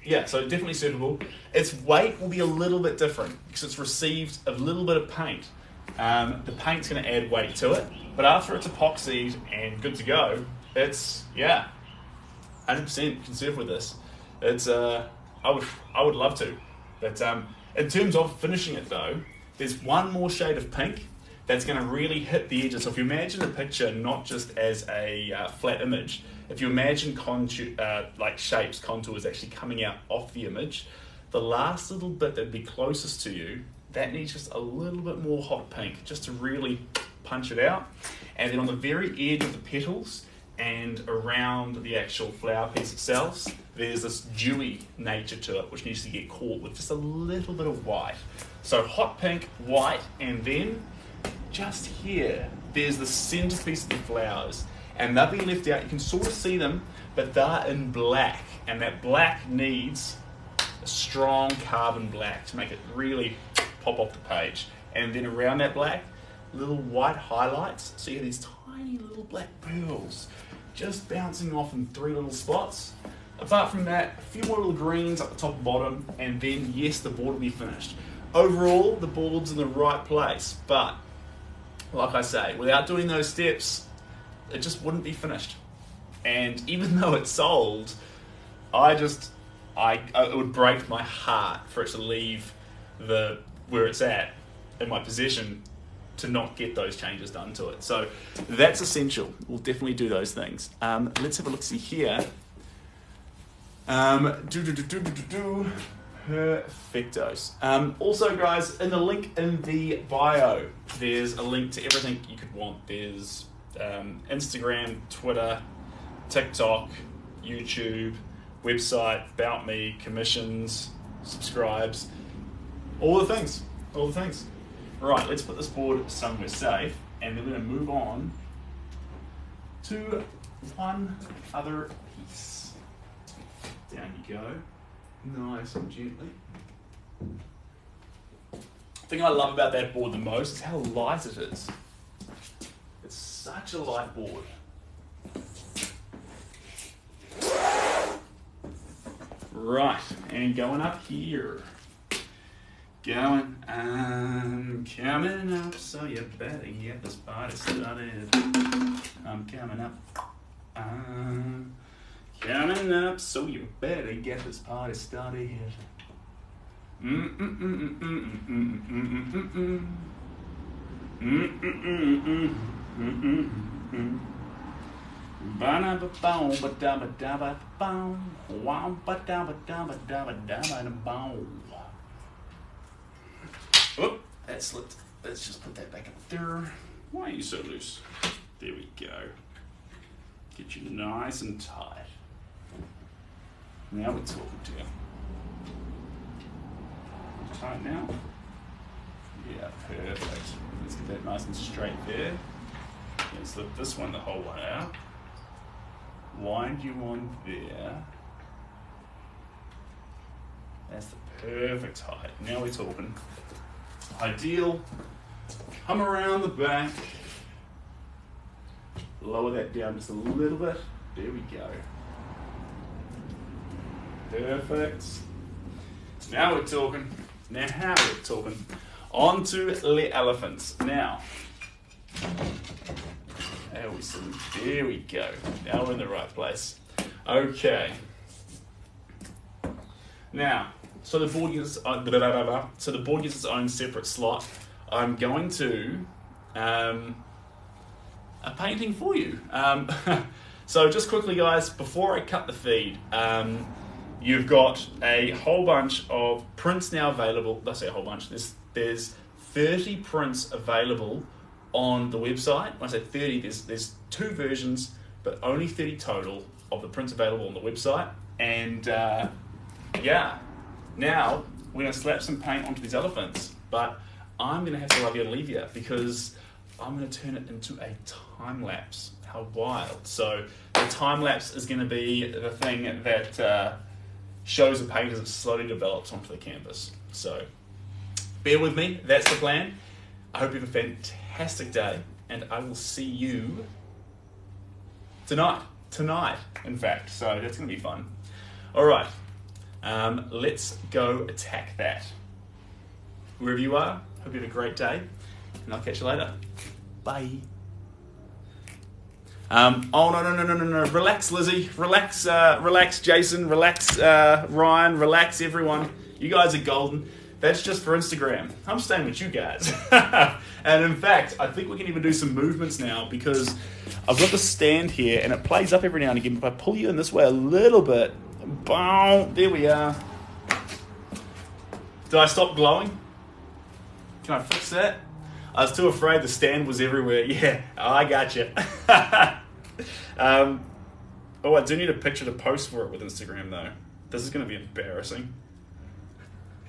definitely surfable. Its weight will be a little bit different because it's received a little bit of paint. The paint's going to add weight to it, but after it's epoxied and good to go, it's 100% can surf with this. It's I would love to, but in terms of finishing it though, there's one more shade of pink that's going to really hit the edges. So if you imagine a picture not just as a flat image, if you imagine shapes, contours actually coming out off the image, the last little bit that'd be closest to you, that needs just a little bit more hot pink just to really punch it out. And then on the very edge of the petals and around the actual flower piece itself, there's this dewy nature to it which needs to get caught with just a little bit of white. So hot pink, white, and then just here, there's the centerpiece of the flowers. And they'll be left out, you can sort of see them, but they're in black. And that black needs a strong carbon black to make it really pop off the page. And then around that black, little white highlights. So you have these tiny little black pearls just bouncing off in 3 little spots. Apart from that, a few more little greens up the top and bottom, and then yes, the board will be finished. Overall, the board's in the right place, but like I say, without doing those steps, it just wouldn't be finished. And even though it's sold, it would break my heart for it to leave where it's at in my possession to not get those changes done to it. So that's essential. We'll definitely do those things. Let's have a look see here. Perfectos. Also guys, in the link in the bio, there's a link to everything you could want. There's Instagram, Twitter, TikTok, YouTube, website, about me, commissions, subscribes, all the things. Right, let's put this board somewhere safe, and then we're going to move on to one other piece. Down you go, nice and gently. The thing I love about that board the most is how light it is. It's such a light board. Right, and going up here. Coming up, so you better get this party started. I'm coming up. Coming up, so you better get this party started. Oh, that slipped. Let's just put that back up there. Why are you so loose? There we go. Get you nice and tight. Now we're talking to you. Tight now? Yeah, perfect. Let's get that nice and straight there. Let's slip this one, the whole one out. Wind you on there. That's the perfect height. Now we're talking. Ideal. Come around the back. Lower that down just a little bit. There we go. Perfect. Now we're talking. On to the elephants. Now. There we go. Now we're in the right place. Okay. Now, so the board gets its own separate slot. I'm going to a painting for you. So just quickly, guys, before I cut the feed, you've got a whole bunch of prints now available. Let's say a whole bunch. There's 30 prints available on the website. When I say 30, there's 2 versions, but only 30 total of the prints available on the website. And yeah, now we're going to slap some paint onto these elephants, but I'm going to have to love you and leave you because I'm going to turn it into a time lapse. How wild. So the time lapse is going to be the thing that shows the paint as it slowly develops onto the canvas. So bear with me, that's the plan. I hope you have a fantastic day, and I will see you tonight, in fact. So that's going to be fun. All right, let's go attack that. Wherever you are, hope you have a great day, and I'll catch you later. Bye. Oh, no. Relax, Lizzie. Relax, Jason. Relax, Ryan. Relax, everyone. You guys are golden. That's just for Instagram. I'm staying with you guys. And in fact, I think we can even do some movements now because I've got the stand here and it plays up every now and again. If I pull you in this way a little bit, boom, there we are. Did I stop glowing? Can I fix that? I was too afraid the stand was everywhere. Yeah, I got you. Oh, I do need a picture to post for it with Instagram, though. This is going to be embarrassing.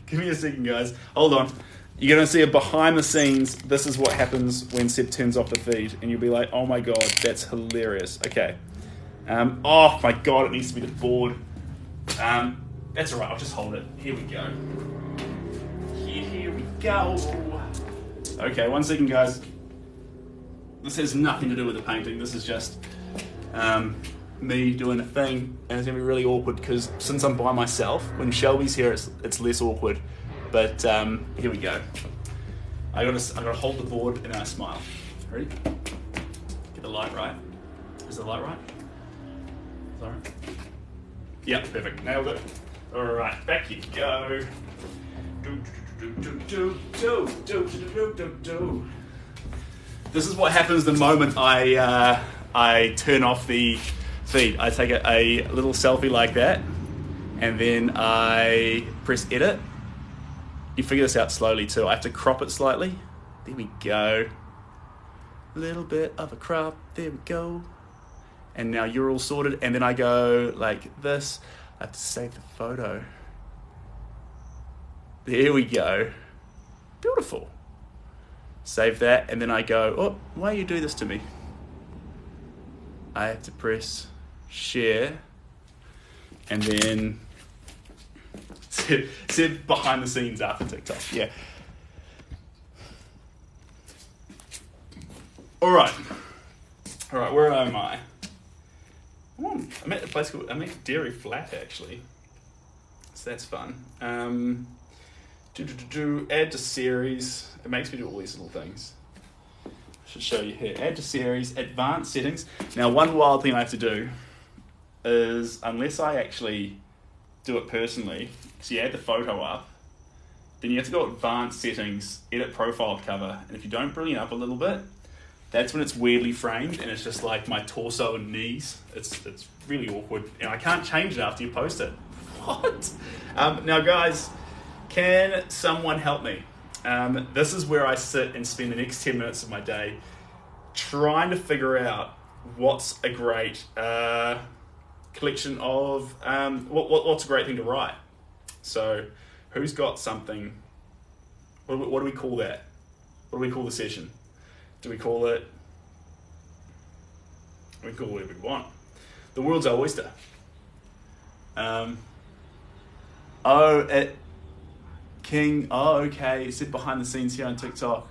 Give me a second, guys. Hold on. You're going to see a behind the scenes. This is what happens when Seb turns off the feed. And you'll be like, oh my God, that's hilarious. Okay. Oh my God, it needs to be the board. That's all right. I'll just hold it. Here we go. Here we go. Okay, 1 second, guys. This has nothing to do with the painting. This is just me doing a thing, and it's gonna be really awkward because since I'm by myself, when Shelby's here, it's less awkward. But here we go. I gotta hold the board and then I smile. Ready? Get the light right. Is the light right? Is that right? Yeah, perfect. Nailed it. All right, back you go. This is what happens the moment I turn off the feed. I take a little selfie like that, and then I press edit. You figure this out slowly too. I have to crop it slightly. There we go. A little bit of a crop. There we go. And now you're all sorted. And then I go like this. I have to save the photo. There we go. Beautiful. Save that, and then I go, oh, why you do this to me? I have to press share, and then sit behind the scenes after TikTok. Yeah. All right, where am I? I'm at a place called, I'm at Dairy Flat, actually. So that's fun. Add to series. It makes me do all these little things. I should show you here. Add to series, advanced settings. Now, one wild thing I have to do is, unless I actually do it personally, so you add the photo up, then you have to go advanced settings, edit profile cover, and if you don't bring it up a little bit, that's when it's weirdly framed and it's just like my torso and knees. It's really awkward, and I can't change it after you post it. What? Now, guys, can someone help me? This is where I sit and spend the next 10 minutes of my day trying to figure out what's a great collection of, what's a great thing to write. So who's got something? What do we call that? What do we call the session? Do we call it? We call it whatever we want. The world's our oyster. King. Oh, okay. It said behind the scenes here on TikTok.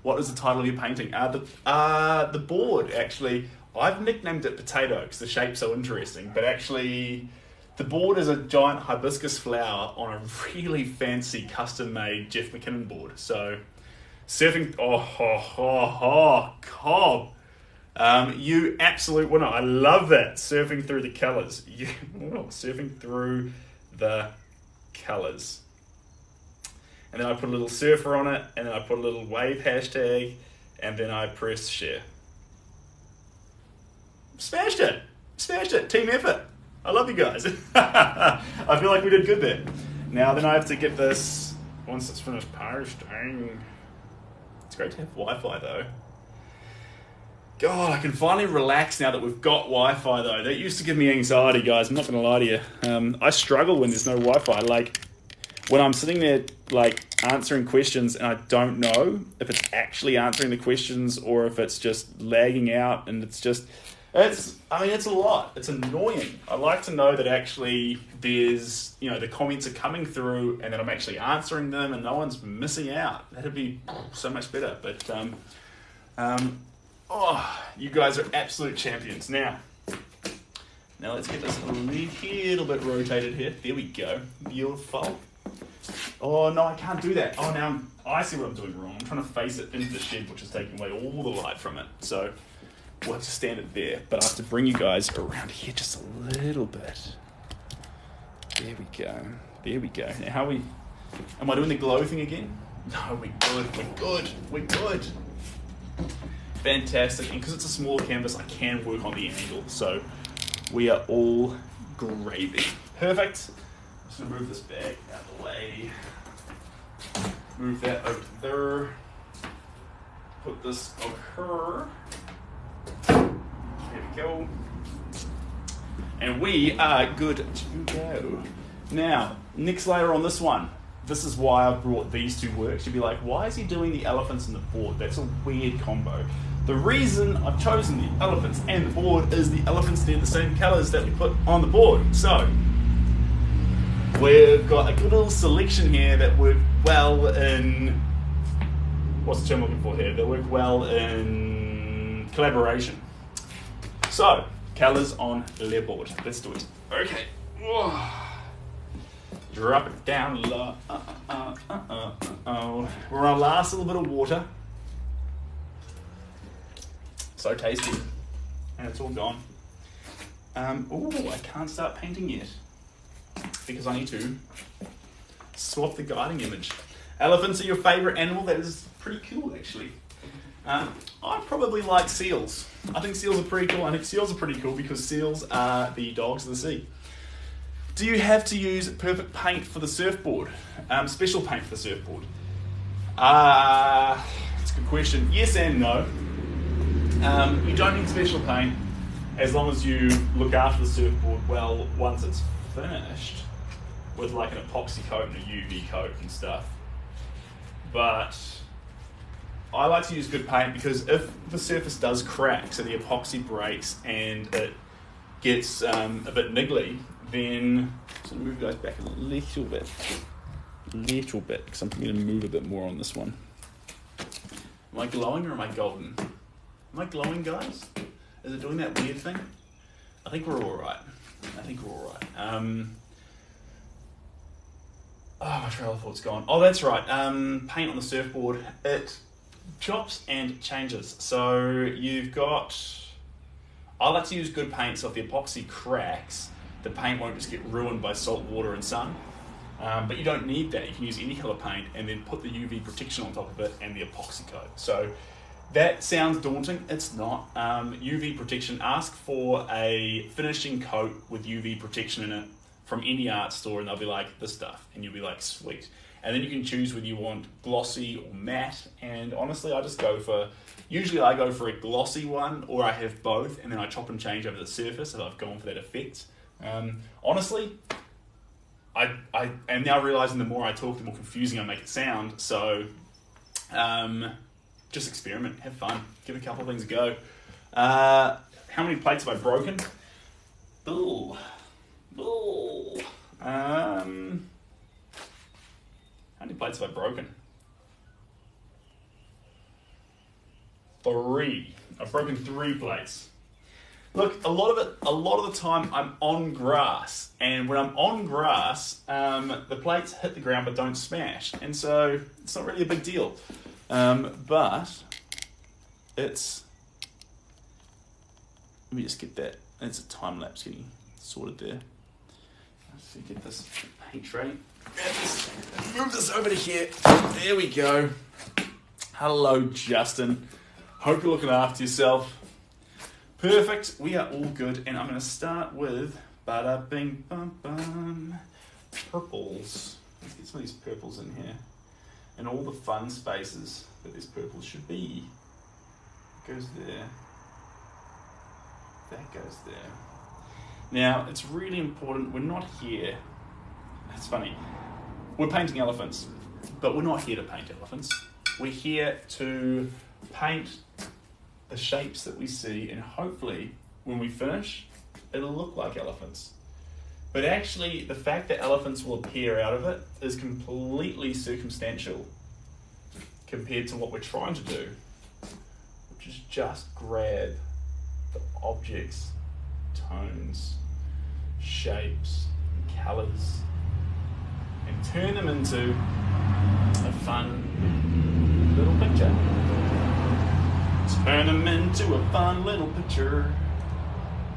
What is the title of your painting? The board, actually. I've nicknamed it Potato because the shape's so interesting. But actually, the board is a giant hibiscus flower on a really fancy custom-made Jeff McKinnon board. So, surfing. Cobb. You absolute winner. I love that. Surfing through the colours. Surfing through the colours. And then I put a little surfer on it, and then I put a little wave hashtag, and then I press share. Smashed it. Team effort. I love you guys. I feel like we did good there. Now then I have to get this, once it's finished posting. It's great to have Wi-Fi though. God, I can finally relax now that we've got Wi-Fi though. That used to give me anxiety, guys. I'm not going to lie to you. I struggle when there's no Wi-Fi. Like, when I'm sitting there, like, answering questions and I don't know if it's actually answering the questions or if it's just lagging out, and it's a lot. It's annoying. I like to know that actually there's, the comments are coming through and that I'm actually answering them and no one's missing out. That'd be so much better. But, you guys are absolute champions. Now let's get this a little bit rotated here. There we go. Beautiful. Oh, no, I can't do that. Oh, now I see what I'm doing wrong. I'm trying to face it into the shed, which is taking away all the light from it. So we'll have to stand it there. But I have to bring you guys around here just a little bit. There we go. There we go. Now, am I doing the glow thing again? No, we're good. Fantastic. And because it's a smaller canvas, I can work on the angle. So we are all gravy. Perfect. I'm just going to move this bag out of the way. Move that over there. Put this over here. There we go. And we are good to go. Now, next layer on this one. This is why I brought these two works. You'd be like, why is he doing the elephants and the board? That's a weird combo. The reason I've chosen the elephants and the board is the elephants need the same colours that we put on the board. So, we've got a good little selection here that work well in, what's the term I'm looking for here? That work well in collaboration. So, colours on the board. Let's do it. Okay. Drop it down low. We're on our last little bit of water. So tasty. And it's all gone. I can't start painting yet because I need to swap the guiding image. Elephants are your favourite animal? That is pretty cool, actually. I probably like seals. I think seals are pretty cool. I think seals are pretty cool because seals are the dogs of the sea. Do you have to use perfect paint for the surfboard? Special paint for the surfboard? It's a good question. Yes and no. You don't need special paint as long as you look after the surfboard well once it's finished with like an epoxy coat and a UV coat and stuff. But I like to use good paint because if the surface does crack, so the epoxy breaks and it gets a bit niggly, then I'm going to move you guys back a little bit, because I'm going to move a bit more on this one. Am I glowing or am I golden? Am I glowing, guys? Is it doing that weird thing? I think we're all right. My trail of thought's gone. Oh, that's right. Paint on the surfboard. It chops and changes. So you've got... I like to use good paint, so if the epoxy cracks, the paint won't just get ruined by salt water and sun. But you don't need that. You can use any colour paint and then put the UV protection on top of it and the epoxy coat. So that sounds daunting. It's not. UV protection, ask for a finishing coat with UV protection in it from any art store and they'll be like, this stuff. And you'll be like, sweet. And then you can choose whether you want glossy or matte. And honestly, usually I go for a glossy one or I have both and then I chop and change over the surface if I've gone for that effect. Honestly, I am now realizing the more I talk, the more confusing I make it sound. So, just experiment, have fun, give a couple of things a go. How many plates have I broken? How many plates have I broken? 3. I've broken 3 plates. Look, a lot of the time I'm on grass, and when I'm on grass, the plates hit the ground but don't smash, and so it's not really a big deal. But it's... Let me just get that. It's a time lapse getting sorted there. Let's get this paint tray. Move this over to here. There we go. Hello, Justin. Hope you're looking after yourself. Perfect. We are all good. And I'm going to start with Bada bing bum bum. Purples. Let's get some of these purples in here. And all the fun spaces that these purples should be. Goes there. That goes there. Now, it's really important, we're not here. It's funny. We're painting elephants, but we're not here to paint elephants. We're here to paint the shapes that we see, and hopefully, when we finish, it'll look like elephants. But actually, the fact that elephants will appear out of it is completely circumstantial compared to what we're trying to do, which is just grab the objects, tones, shapes, and colours, and turn them into a fun little picture. Turn them into a fun little picture.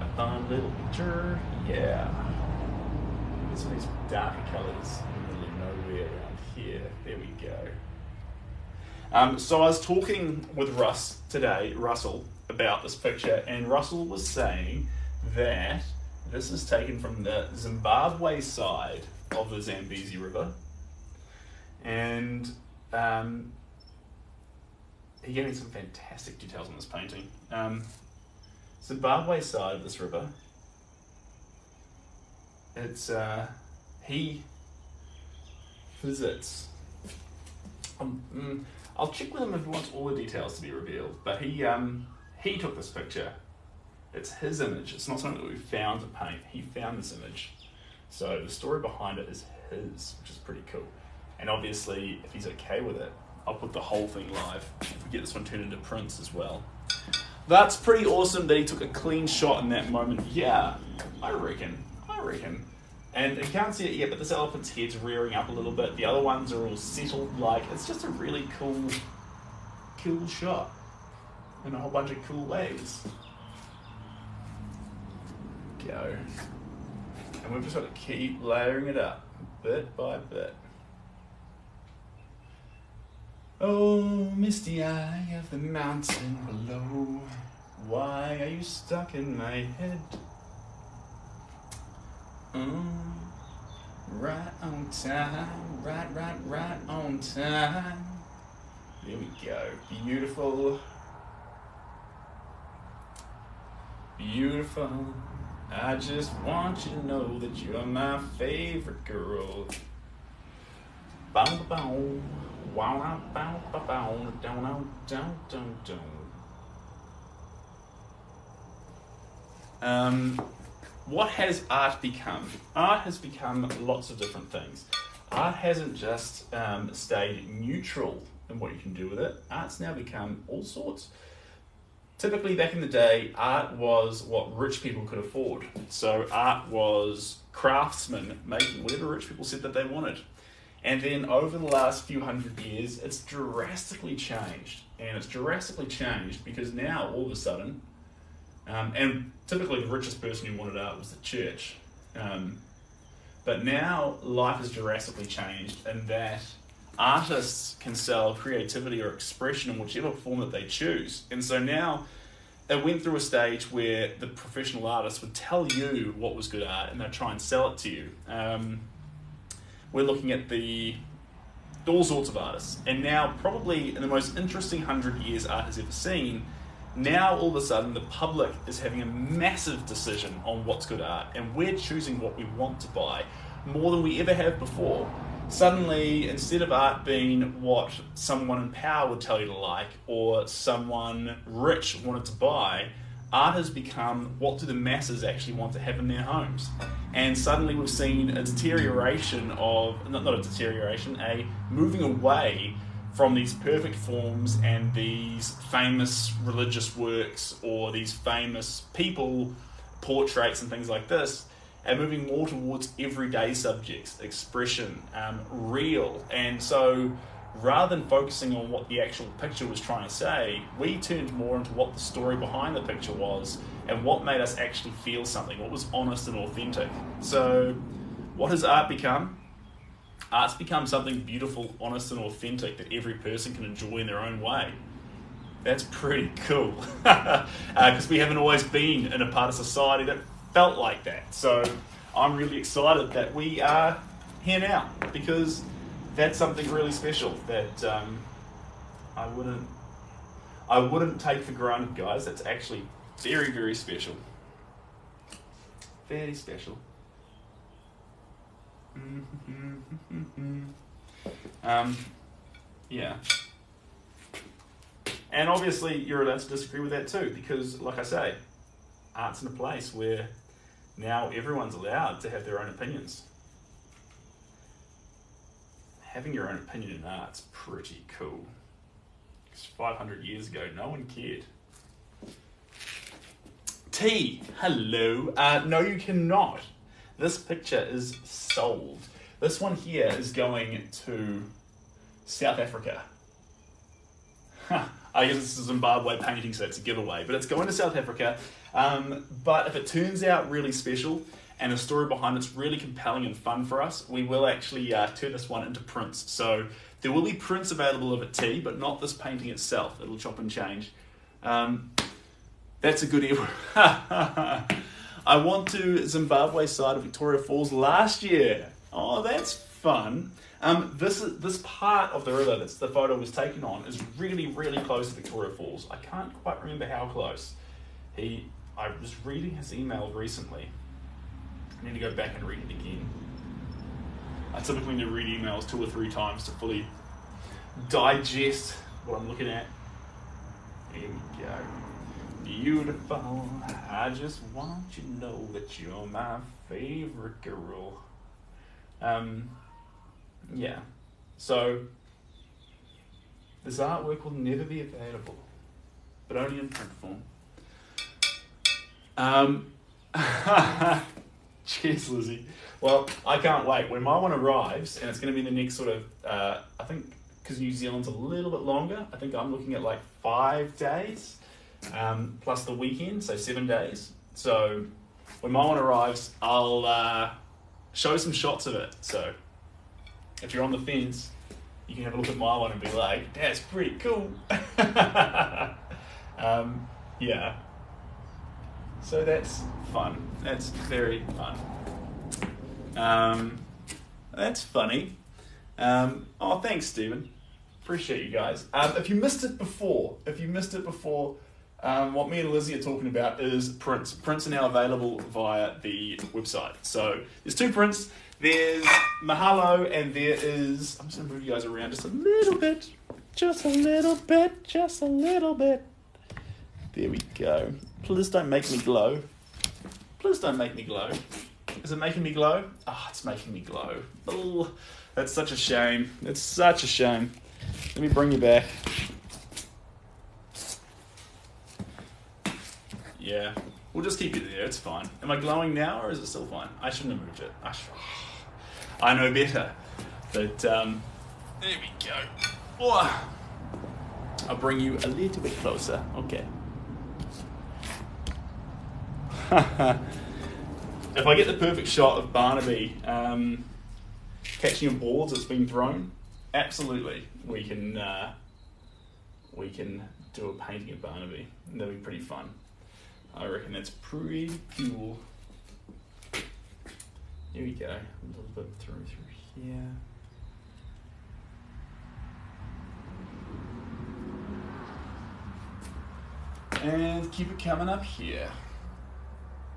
A fun little picture, yeah. Some of these darker colours in the middle of nowhere around here. There we go. So I was talking with Russell, about this picture, and Russell was saying that this is taken from the Zimbabwe side of the Zambezi River, and he gave me some fantastic details on this painting. Zimbabwe side of this river, it's he visits. I'll check with him if he wants all the details to be revealed, but he took this picture. It's his image. It's not something that we found to paint. He found this image. So the story behind it is his, which is pretty cool. And obviously, if he's okay with it, I'll put the whole thing live. If we get this one turned into prints as well. That's pretty awesome that he took a clean shot in that moment. Yeah, I reckon. And you can't see it yet, but this elephant's head's rearing up a little bit. The other ones are all settled. Like, it's just a really cool shot in a whole bunch of cool ways. Go. And we've just got to keep layering it up, bit by bit. Oh, misty eye of the mountain below, why are you stuck in my head? Right on time, right on time. There we go. Beautiful. Beautiful. I just want you to know that you're my favorite girl. Bow bow, wow bow bow bow, down down down down. What has art become? Art has become lots of different things. Art hasn't just stayed neutral in what you can do with it. Art's now become all sorts. Typically, back in the day, art was what rich people could afford. So art was craftsmen making whatever rich people said that they wanted. And then over the last few hundred years, it's drastically changed. And it's drastically changed because now, all of a sudden, and typically the richest person who wanted art was the church. But now life has drastically changed in that artists can sell creativity or expression in whichever form that they choose. And so now it went through a stage where the professional artists would tell you what was good art and they'd try and sell it to you. We're looking at all sorts of artists. And now probably in the most interesting 100 years art has ever seen, now all of a sudden the public is having a massive decision on what's good art, and we're choosing what we want to buy more than we ever have before. Suddenly, instead of art being what someone in power would tell you to like, or someone rich wanted to buy, art has become what do the masses actually want to have in their homes. And suddenly we've seen a deterioration of, not a deterioration, a moving away from these perfect forms and these famous religious works or these famous people portraits and things like this, and moving more towards everyday subjects, expression, real. And so rather than focusing on what the actual picture was trying to say, we turned more into what the story behind the picture was and what made us actually feel something, what was honest and authentic. So what has art become? Art's become something beautiful, honest and authentic that every person can enjoy in their own way. That's pretty cool. Because we haven't always been in a part of society that felt like that. So I'm really excited that we are here now, because that's something really special that I wouldn't take for granted, guys. It's actually very, very special. Very special. Yeah. And obviously you're allowed to disagree with that too, because like I say, art's in a place where now everyone's allowed to have their own opinions. Having your own opinion in art's pretty cool. Because 500 years ago, no one cared. T, hello. No, you cannot. This picture is sold. This one here is going to South Africa. I guess it's a Zimbabwe painting, so it's a giveaway. But it's going to South Africa. But if it turns out really special and the story behind it's really compelling and fun for us, we will actually turn this one into prints. So there will be prints available of it, T, but not this painting itself. It'll chop and change. That's a good ear. I went to Zimbabwe side of Victoria Falls last year. Oh, that's fun. This part of the river that the photo was taken on is really, really close to Victoria Falls. I can't quite remember how close. I was reading his email recently. I need to go back and read it again. I typically need to read emails 2 or 3 times to fully digest what I'm looking at. Here we go. Beautiful. I just want you to know that you're my favorite girl. Yeah. So this artwork will never be available, but only in print form. Cheers, Lizzie. Well, I can't wait. When my one arrives, and it's going to be the next sort of, I think, because New Zealand's a little bit longer, I think I'm looking at like 5 days, plus the weekend, so 7 days. So when my one arrives, I'll show some shots of it. So if you're on the fence, you can have a look at my one and be like, that's pretty cool. Yeah. So that's fun. That's very fun. That's funny. Oh, thanks, Stephen. Appreciate you guys. If you missed it before, what me and Lizzie are talking about is prints. Prints are now available via the website. So there's 2 prints. There's Mahalo, and there is, I'm just going to move you guys around just a little bit. Just a little bit. There we go. Please don't make me glow. Please don't make me glow. Is it making me glow? Ah, it's making me glow. Oh, that's such a shame. It's such a shame. Let me bring you back. Yeah, we'll just keep it there. It's fine. Am I glowing now, or is it still fine? I shouldn't have moved it. I know better. But there we go. Oh, I'll bring you a little bit closer. Okay. If I get the perfect shot of Barnaby catching a ball that's been thrown, absolutely we can do a painting of Barnaby. That'll be pretty fun. I reckon that's pretty cool. Here we go. A little bit through here. And keep it coming up here.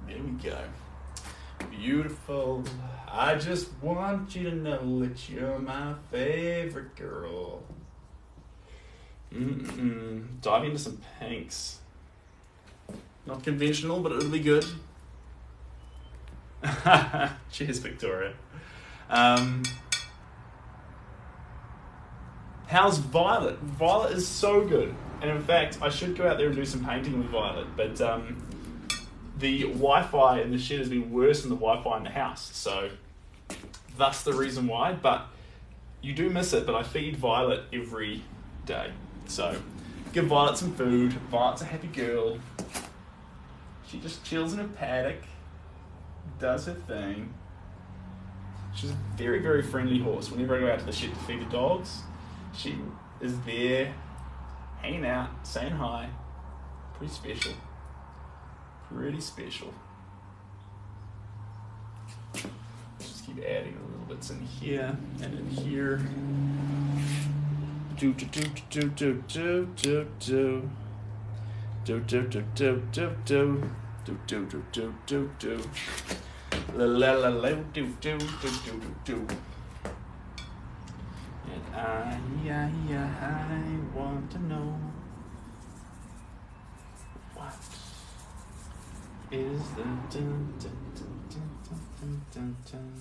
There we go. Beautiful. I just want you to know that you're my favorite girl. Dive into some pinks. Not conventional, but it'll be good. Cheers, Victoria. How's Violet? Violet is so good. And in fact, I should go out there and do some painting with Violet, but the Wi-Fi in the shed has been worse than the Wi-Fi in the house, so that's the reason why. But you do miss it, but I feed Violet every day. So give Violet some food. Violet's a happy girl. She just chills in her paddock, does her thing. She's a very, very friendly horse. Whenever I go out to the shed to feed the dogs, she is there, hanging out, saying hi. Pretty special. Pretty special. Just keep adding a little bits in here and in here. Do do do do do do do do. Do do do do do do do do do do do do la la la la do do do do do. And I want to know what is the dun dun dun dun dun dun dun.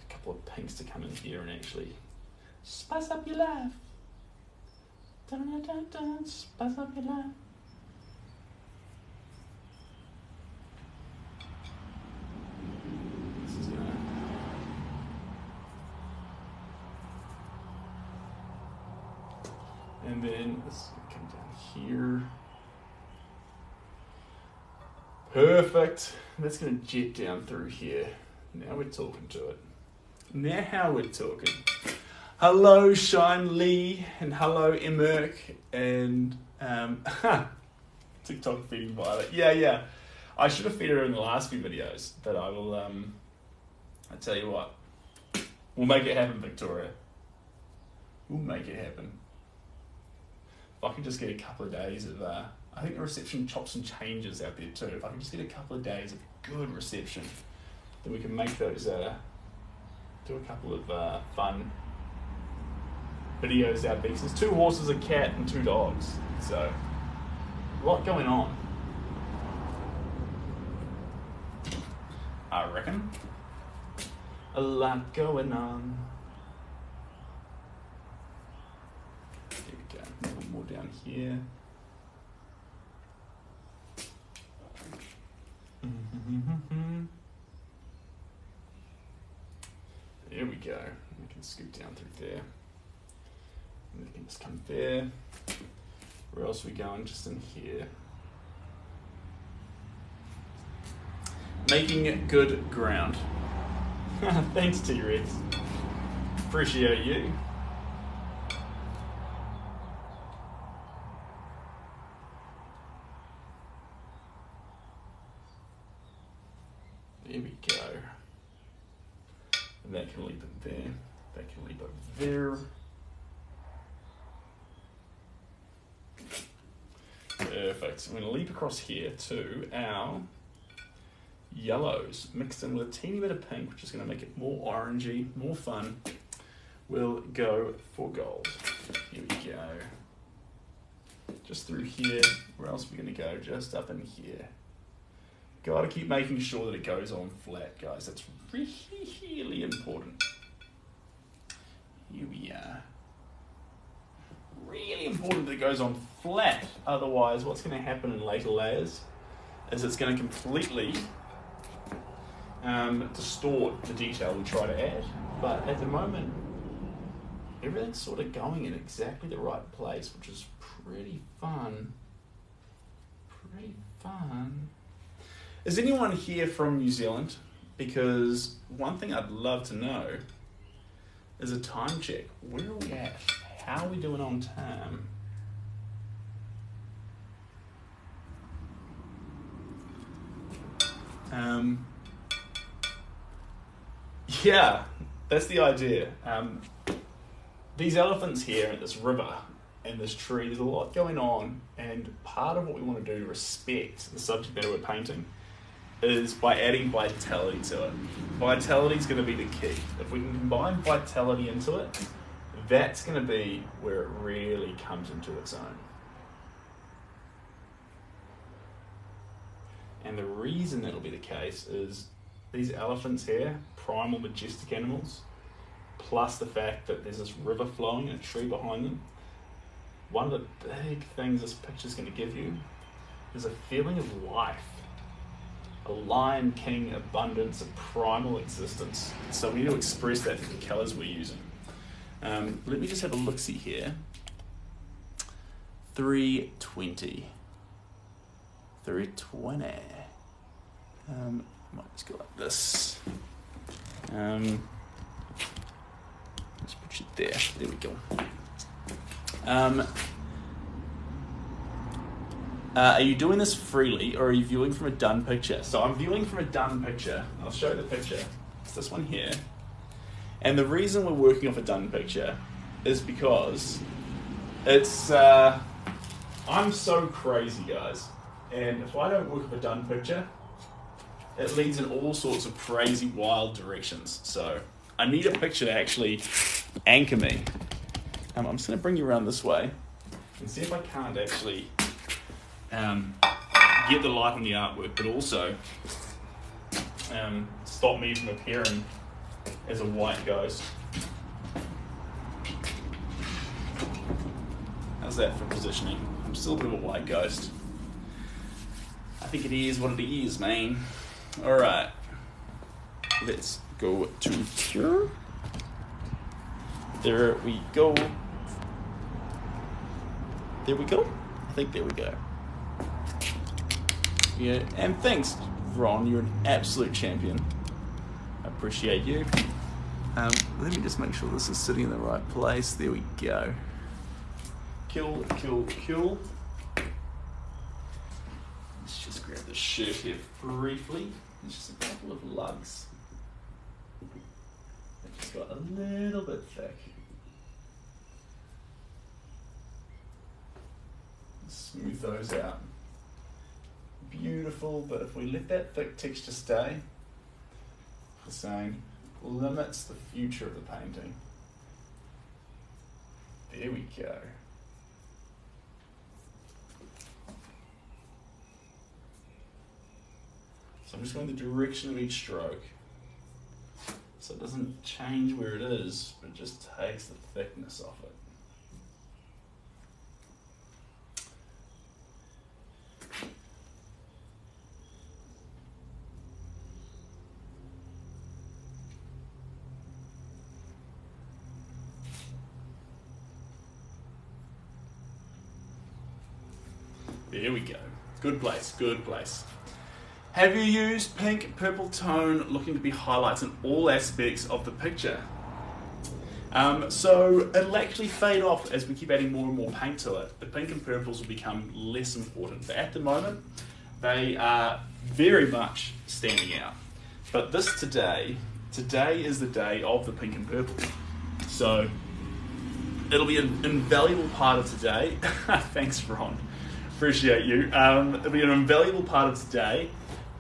A couple of pinks to come in here and actually spice up your life. Dun dun dun dun, spice up your life. This is gonna. And then this is gonna come down here. Perfect. That's gonna jet down through here. Now we're talking to it. Now we're talking. Hello, Shine Lee, and hello, Emerk, and TikTok feeding Violet. Yeah. I should have fed her in the last few videos, but I will. I tell you what, we'll make it happen, Victoria. We'll make it happen. If I can just get a couple of days of, I think the reception chops and changes out there too. If I can just get a couple of days of good reception, then we can make those. Do a couple of fun videos out there. There's 2 horses, a cat, and 2 dogs. So, a lot going on. I reckon. A lot going on. There we go. A little more down here. There we go. We can scoot down through there. And we can just come there. Where else are we going? Just in here. Making good ground. Thanks, T-Rex. Appreciate you. There we go. And that can leap in there. That can leap over there. Perfect. I'm going to leap across here to our yellows, mixed in with a teeny bit of pink, which is going to make it more orangey, more fun. We'll go for gold. Here we go. Just through here. Where else are we going to go? Just up in here. Got to keep making sure that it goes on flat, guys. That's really important. Here we are. Really important that it goes on flat. Otherwise, what's going to happen in later layers is it's going to completely distort the detail we try to add. But at the moment, everything's sort of going in exactly the right place, which is pretty fun. Pretty fun. Is anyone here from New Zealand? Because one thing I'd love to know is a time check. Where are we at? How are we doing on time? Yeah, that's the idea. These elephants here at this river and this tree, there's a lot going on, and part of what we want to do to respect the subject matter we're painting is by adding vitality to it. Vitality is going to be the key. If we can combine vitality into it, that's going to be where it really comes into its own. And the reason that'll be the case is these elephants here, primal majestic animals, plus the fact that there's this river flowing and a tree behind them, one of the big things this picture's going to give you is a feeling of life. A Lion King abundance, a primal existence. So we need to express that through the colours we're using. Let me just have a look-see here. 320. 320. Might just go like this. Let's put it there. There we go. Are you doing this freely or are you viewing from a done picture? So I'm viewing from a done picture. I'll show you the picture. It's this one here. And the reason we're working off a done picture is because it's, I'm so crazy, guys. And if I don't work off a done picture, it leads in all sorts of crazy, wild directions. So I need a picture to actually anchor me. I'm just going to bring you around this way and see if I can't actually get the light on the artwork, but also stop me from appearing as a white ghost. How's that for positioning? I'm still a bit of a white ghost. I think it is what it is, man. Alright. Let's go to here. There we go. There we go. I think there we go. Yeah, and thanks, Ron. You're an absolute champion. I appreciate you. Let me just make sure this is sitting in the right place. There we go. Cool. Let's just grab the shirt here briefly. There's just a couple of lugs. It just got a little bit thick. Smooth those out. Beautiful, but if we let that thick texture stay, the same limits the future of the painting. There we go. So I'm just going the direction of each stroke. So it doesn't change where it is, but it just takes the thickness off it. There we go. Good place, good place. Have you used pink, purple tone looking to be highlights in all aspects of the picture? So it'll actually fade off as we keep adding more and more paint to it. The pink and purples will become less important. But at the moment, they are very much standing out. But today is the day of the pink and purple. So it'll be an invaluable part of today. Thanks, Ron. Appreciate you. It'll be an invaluable part of today,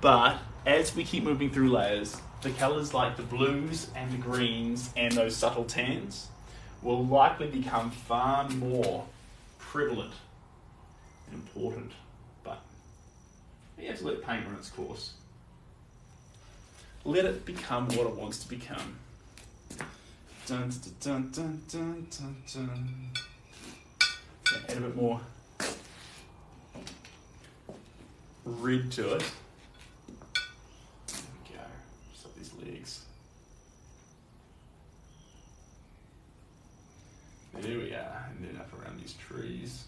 but as we keep moving through layers, the colours like the blues and the greens and those subtle tans will likely become far more prevalent and important. But you have to let paint run its course. Let it become what it wants to become. Dun, dun, dun, dun, dun, dun. Add a bit more red to it. There we go. Just up these legs. There we are. And then up around these trees.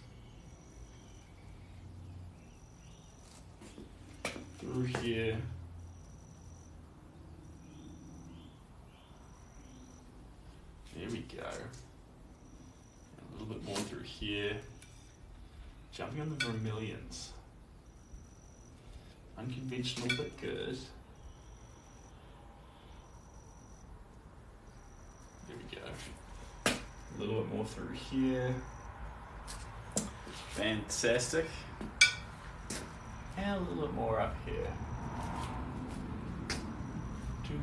Through here. There we go. A little bit more through here. Jumping on the vermilions. Unconventional but good. There we go. A little bit more through here. Fantastic. And a little bit more up here. Do.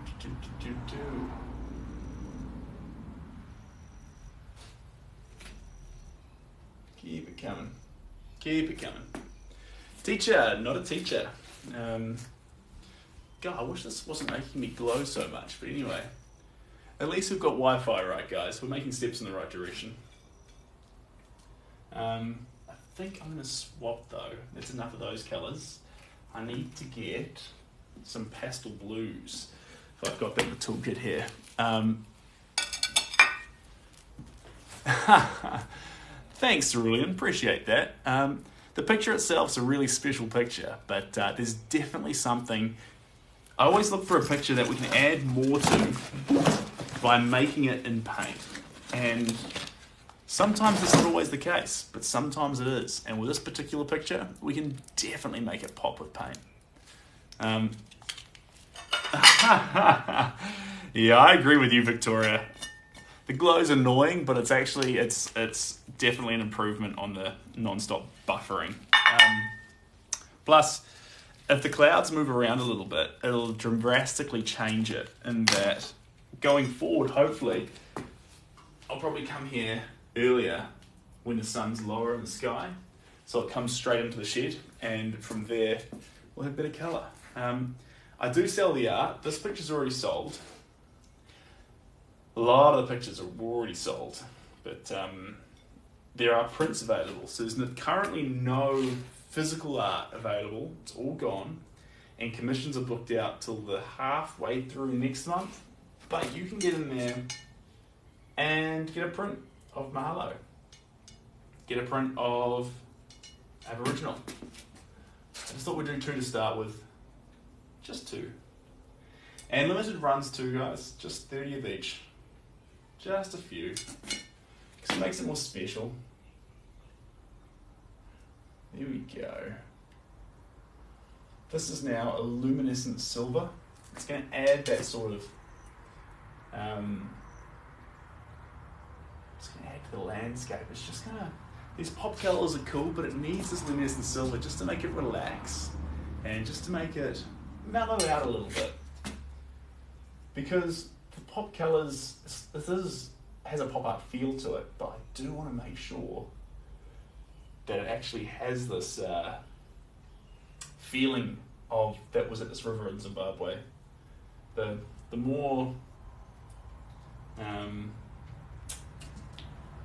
Keep it coming. Keep it coming. Teacher, not a teacher. God, I wish this wasn't making me glow so much, but anyway. At least we've got Wi-Fi right, guys. We're making steps in the right direction. I think I'm going to swap, though. That's enough of those colours. I need to get some pastel blues. If I've got that in the toolkit here. Thanks, Cerulean. Appreciate that. The picture itself's a really special picture, but there's definitely something. I always look for a picture that we can add more to by making it in paint. And Sometimes it's not always the case, but sometimes it is. And with this particular picture, we can definitely make it pop with paint. Yeah, I agree with you, Victoria. The glow's annoying, but it's actually, it's definitely an improvement on the non-stop buffering. Plus, if the clouds move around a little bit, it'll drastically change it in that going forward, hopefully, I'll probably come here earlier when the sun's lower in the sky, so it comes straight into the shed, and from there, we'll have better colour. I do sell the art. This picture's already sold. A lot of the pictures are already sold, but there are prints available. So there's currently no physical art available. It's all gone, and commissions are booked out till the halfway through next month. But you can get in there and get a print of Mahalo. Get a print of Aboriginal. I just thought we'd do 2 to start with. Just 2. And limited runs too, guys. Just 30 of each. Just a few. Because it makes it more special. There we go. This is now a luminescent silver. It's going to add that sort of... it's going to add to the landscape. It's just going to... These pop colours are cool, but it needs this luminescent silver just to make it relax. And just to make it mellow out a little bit. Because the pop colours, this has a pop art feel to it, but I do want to make sure that it actually has this feeling of that was at this river in Zimbabwe. The more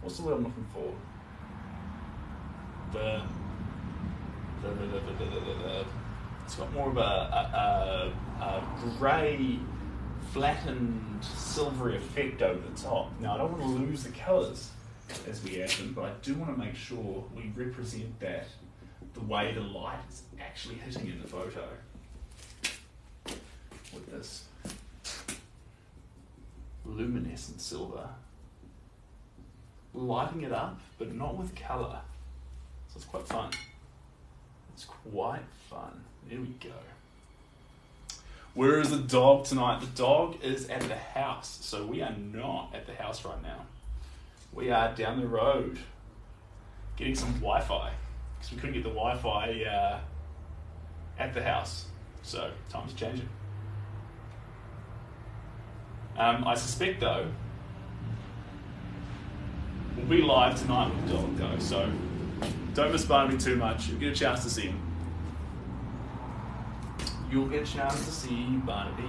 what's the word I'm looking for? It's got more of a grey, flattened, silvery effect over the top. Now, I don't want to lose the colours as we add them, but I do want to make sure we represent that the way the light is actually hitting in the photo with this luminescent silver. Lighting it up, but not with colour. So it's quite fun. It's quite fun. There we go. Where is the dog tonight? The dog is at the house. So we are not at the house right now. We are down the road getting some Wi-Fi. Because we couldn't get the Wi-Fi at the house. So time's changing. I suspect though, we'll be live tonight with the dog though. So don't miss Barnaby too much. You'll get a chance to see him. You'll get a chance to see Barnaby.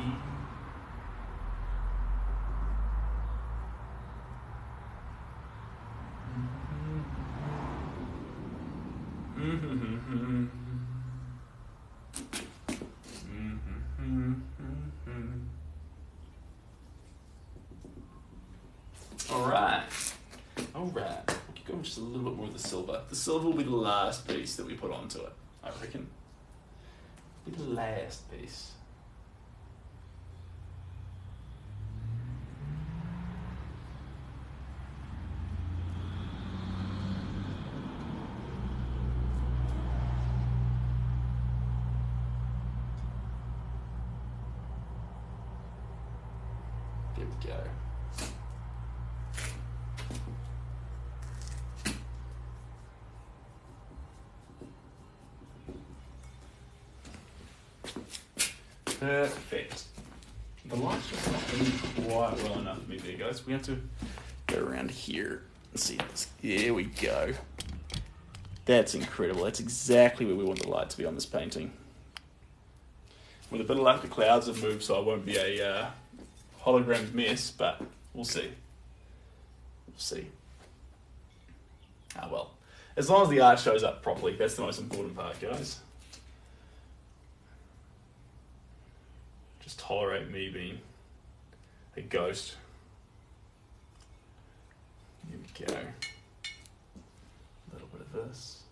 Alright. Alright. We'll keep going just a little bit more of the silver. The silver will be the last piece that we put onto it, I reckon. Be the last piece. There we go. Perfect. The light's just not in quite well enough for me there, guys. We have to go around here and see this. There we go. That's incredible. That's exactly where we want the light to be on this painting. With a bit of luck, the clouds have moved, so I won't be a hologrammed mess, but we'll see. We'll see. Ah, well. As long as the art shows up properly, that's the most important part, guys. Just tolerate me being a ghost. Here we go. A little bit of this.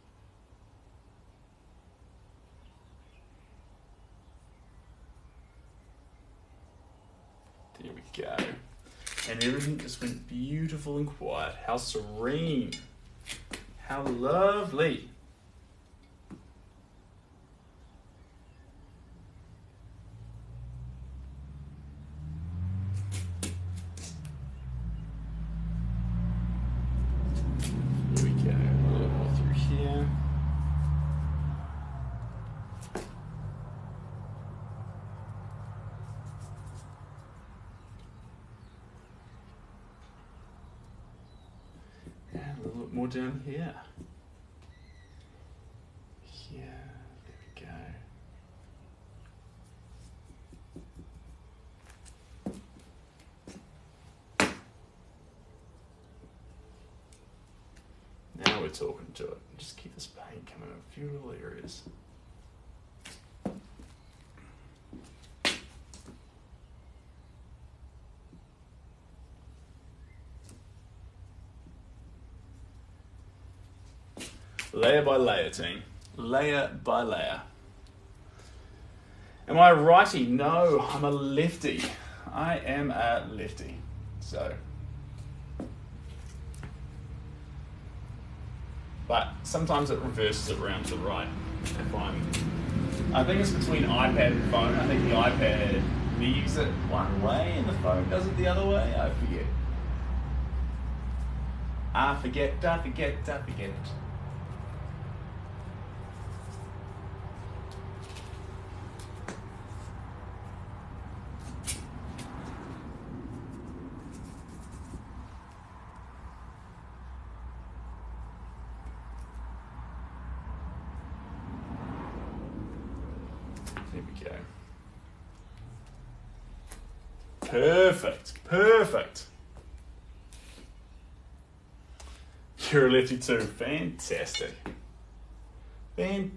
There we go. And everything just went beautiful and quiet. How serene. How lovely. Here we go. A little more through here. And a little bit more down here. Here, there we go. Now we're talking to it. Just keep this paint coming in a few little areas. Layer by layer, team. Layer by layer. Am I a righty? No, I'm a lefty. I am a lefty. So. But sometimes it reverses it around to the right. I think it's between iPad and phone. I think the iPad leaves it one way and the phone does it the other way. I forget. I forget. There we go. Perfect. You're a lefty too. Fantastic. There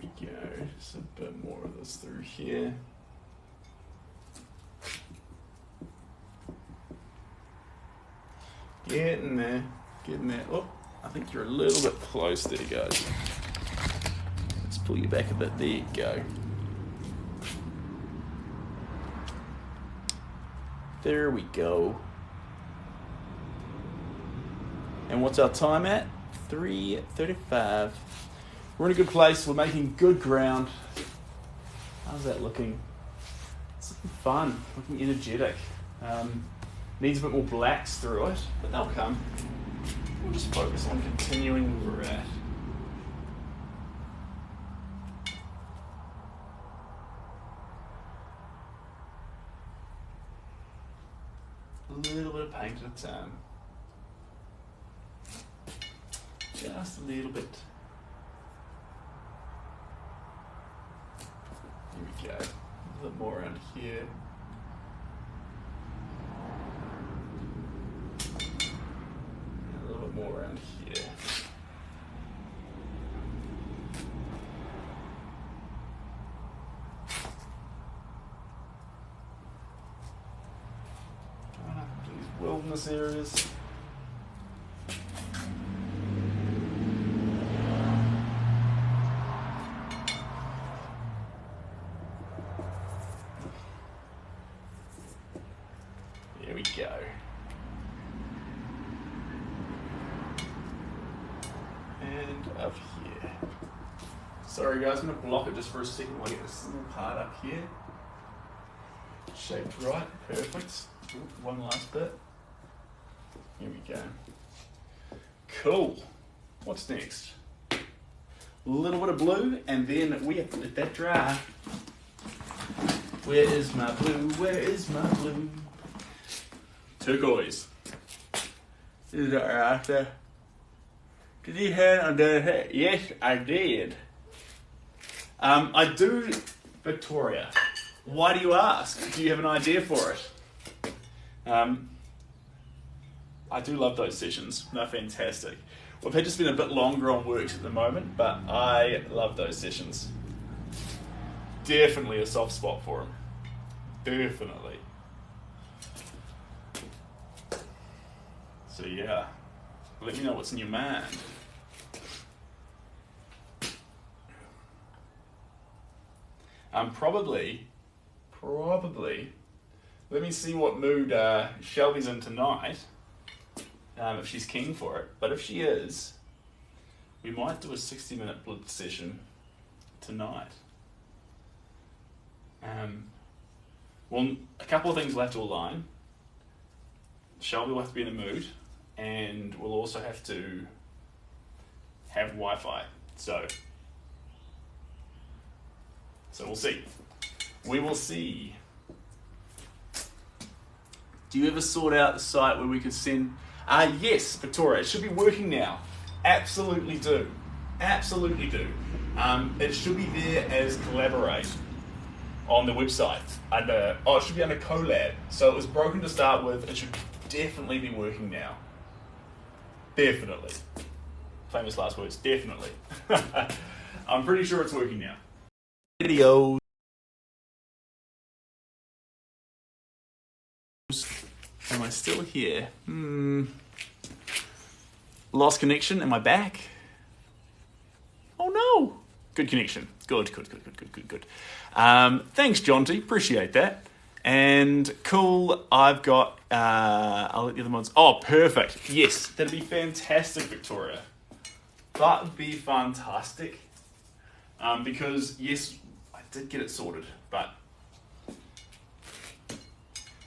we go. Just a bit more of this through here. Getting there. Oh, I think you're a little bit close there, guys. Let's pull you back a bit. There you go. There we go. And what's our time at? 3:35. We're in a good place. We're making good ground. How's that looking? It's looking fun, looking energetic. Needs a bit more blacks through it, but they'll come. We'll just focus on continuing where we're at. A little bit of paint at a time. Just a little bit. Here we go. A little more around here. And a little bit more around here. Wilderness areas. There we go. And up here. Sorry guys, I'm going to block it just for a second while I get this little part up here. Shaped right, perfect. Ooh, one last bit. Here we go. Cool. What's next? A little bit of blue, and then we have to let that dry. Where is my blue? Where is my blue? Turquoise. Is that right there? Did you hear it on the head? Yes, I did. I do Victoria. Why do you ask? Do you have an idea for it? I do love those sessions. They're fantastic. We've had just been a bit longer on works at the moment, but I love those sessions. Definitely a soft spot for them. Definitely. So yeah, let me know what's in your mind. Probably, let me see what mood Shelby's in tonight, if she's keen for it. But if she is, we might do a 60-minute blitz session tonight. Well, a couple of things will have to align. Shelby will have to be in the mood, and we'll also have to have Wi-Fi. So we'll see. We will see. Do you ever sort out the site where we could send... yes, Victoria, it should be working now. Absolutely do. Absolutely do. It should be there as Collaborate on the website. It should be under Collab. So it was broken to start with. It should definitely be working now. Definitely. Famous last words. Definitely. I'm pretty sure it's working now. Videos. Am I still here? Lost connection. Am I back? Oh no. Good connection. Good. Thanks, Jonty. Appreciate that. And cool. I've got. I'll let the other ones. Oh, perfect. Yes, that'd be fantastic, Victoria. That would be fantastic. Because yes, I did get it sorted, but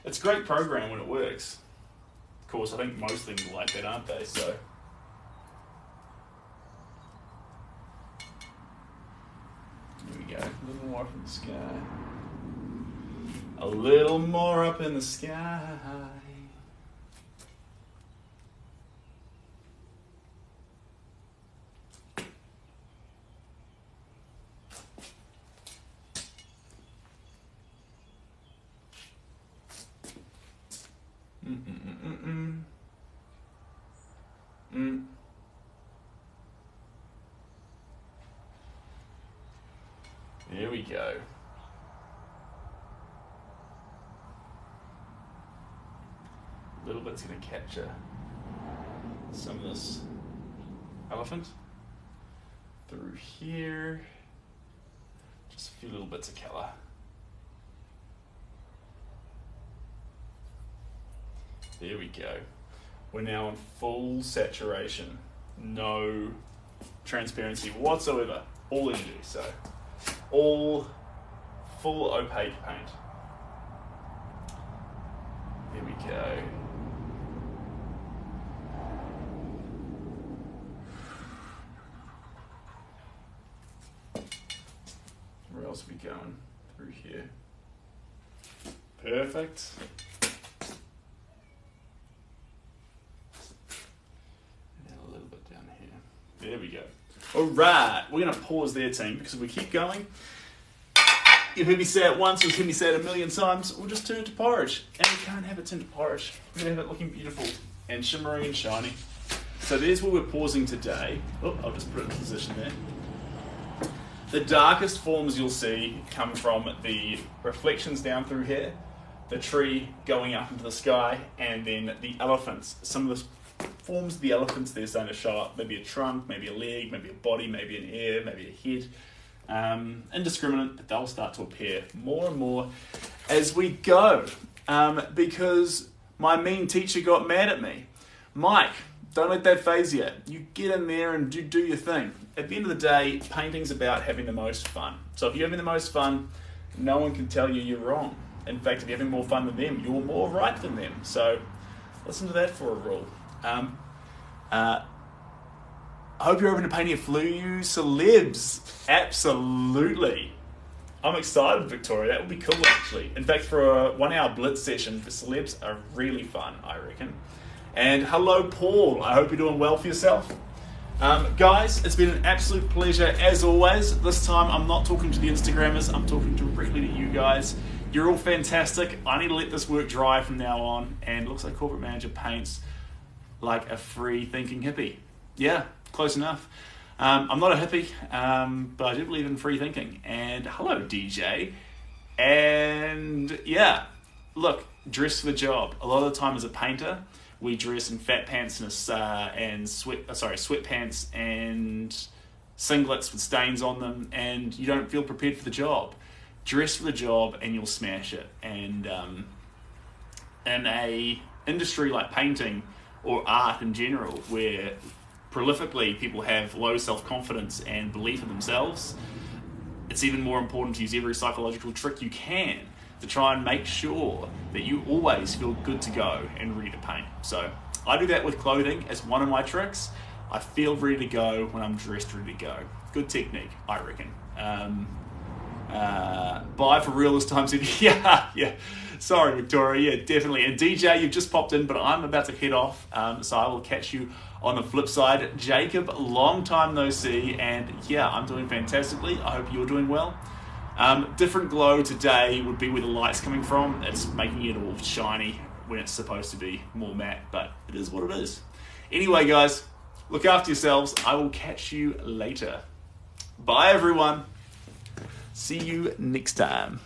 it's a great program when it works. Of course, I think most things are like that, aren't they? So. Here we go. A little more up in the sky. A little more up in the sky. There we go. A little bit's going to capture some of this elephant through here. Just a few little bits of colour. There we go. We're now in full saturation. No transparency whatsoever. All energy, so all full opaque paint. There we go. Where else are we going? Through here. Perfect. And a little bit down here. There we go. All right, we're going to pause there, team, because if we keep going, you've heard me say it once, you've heard me say it a million times, we'll just turn it to porridge. And we can't have it turn to porridge. We're going to have it looking beautiful and shimmering and shiny. So there's where we're pausing today. Oh, I'll just put it in position there. The darkest forms you'll see come from the reflections down through here, the tree going up into the sky, and then the elephants. Some of the forms of the elephants, they're starting to show up. Maybe a trunk, maybe a leg, maybe a body, maybe an ear, maybe a head. Indiscriminate, but they'll start to appear more and more as we go. Because my mean teacher got mad at me. Mike, don't let that phase you. You get in there and do your thing. At the end of the day, painting's about having the most fun. So if you're having the most fun, no one can tell you you're wrong. In fact, if you're having more fun than them, you're more right than them. So listen to that for a rule. I hope you're open to painting a flu celebs. Absolutely. I'm excited, Victoria. That would be cool, actually. In fact, for a 1 hour blitz session, the celebs are really fun, I reckon. And hello, Paul. I hope you're doing well for yourself. Guys, it's been an absolute pleasure as always. This time I'm not talking to the Instagrammers, I'm talking directly to you guys. You're all fantastic. I need to let this work dry from now on, and it looks like Corporate Manager paints like a free thinking hippie. Yeah, close enough. I'm not a hippie, but I do believe in free thinking. And hello, DJ. And yeah, look, dress for the job. A lot of the time as a painter, we dress in fat pants and sweatpants and singlets with stains on them, and you don't feel prepared for the job. dress for the job and you'll smash it. And in a industry like painting or art in general, where prolifically people have low self-confidence and belief in themselves, it's even more important to use every psychological trick you can to try and make sure that you always feel good to go and ready to paint. So I do that with clothing as one of my tricks. I feel ready to go when I'm dressed ready to go. Good technique, I reckon. Bye for real this time. Yeah. Sorry, Victoria. Yeah, definitely. And DJ, you've just popped in, but I'm about to head off. So I will catch you on the flip side. Jacob, long time no see. And yeah, I'm doing fantastically. I hope you're doing well. Different glow today would be where the light's coming from. It's making it all shiny when it's supposed to be more matte, but it is what it is. Anyway, guys, look after yourselves. I will catch you later. Bye, everyone. See you next time.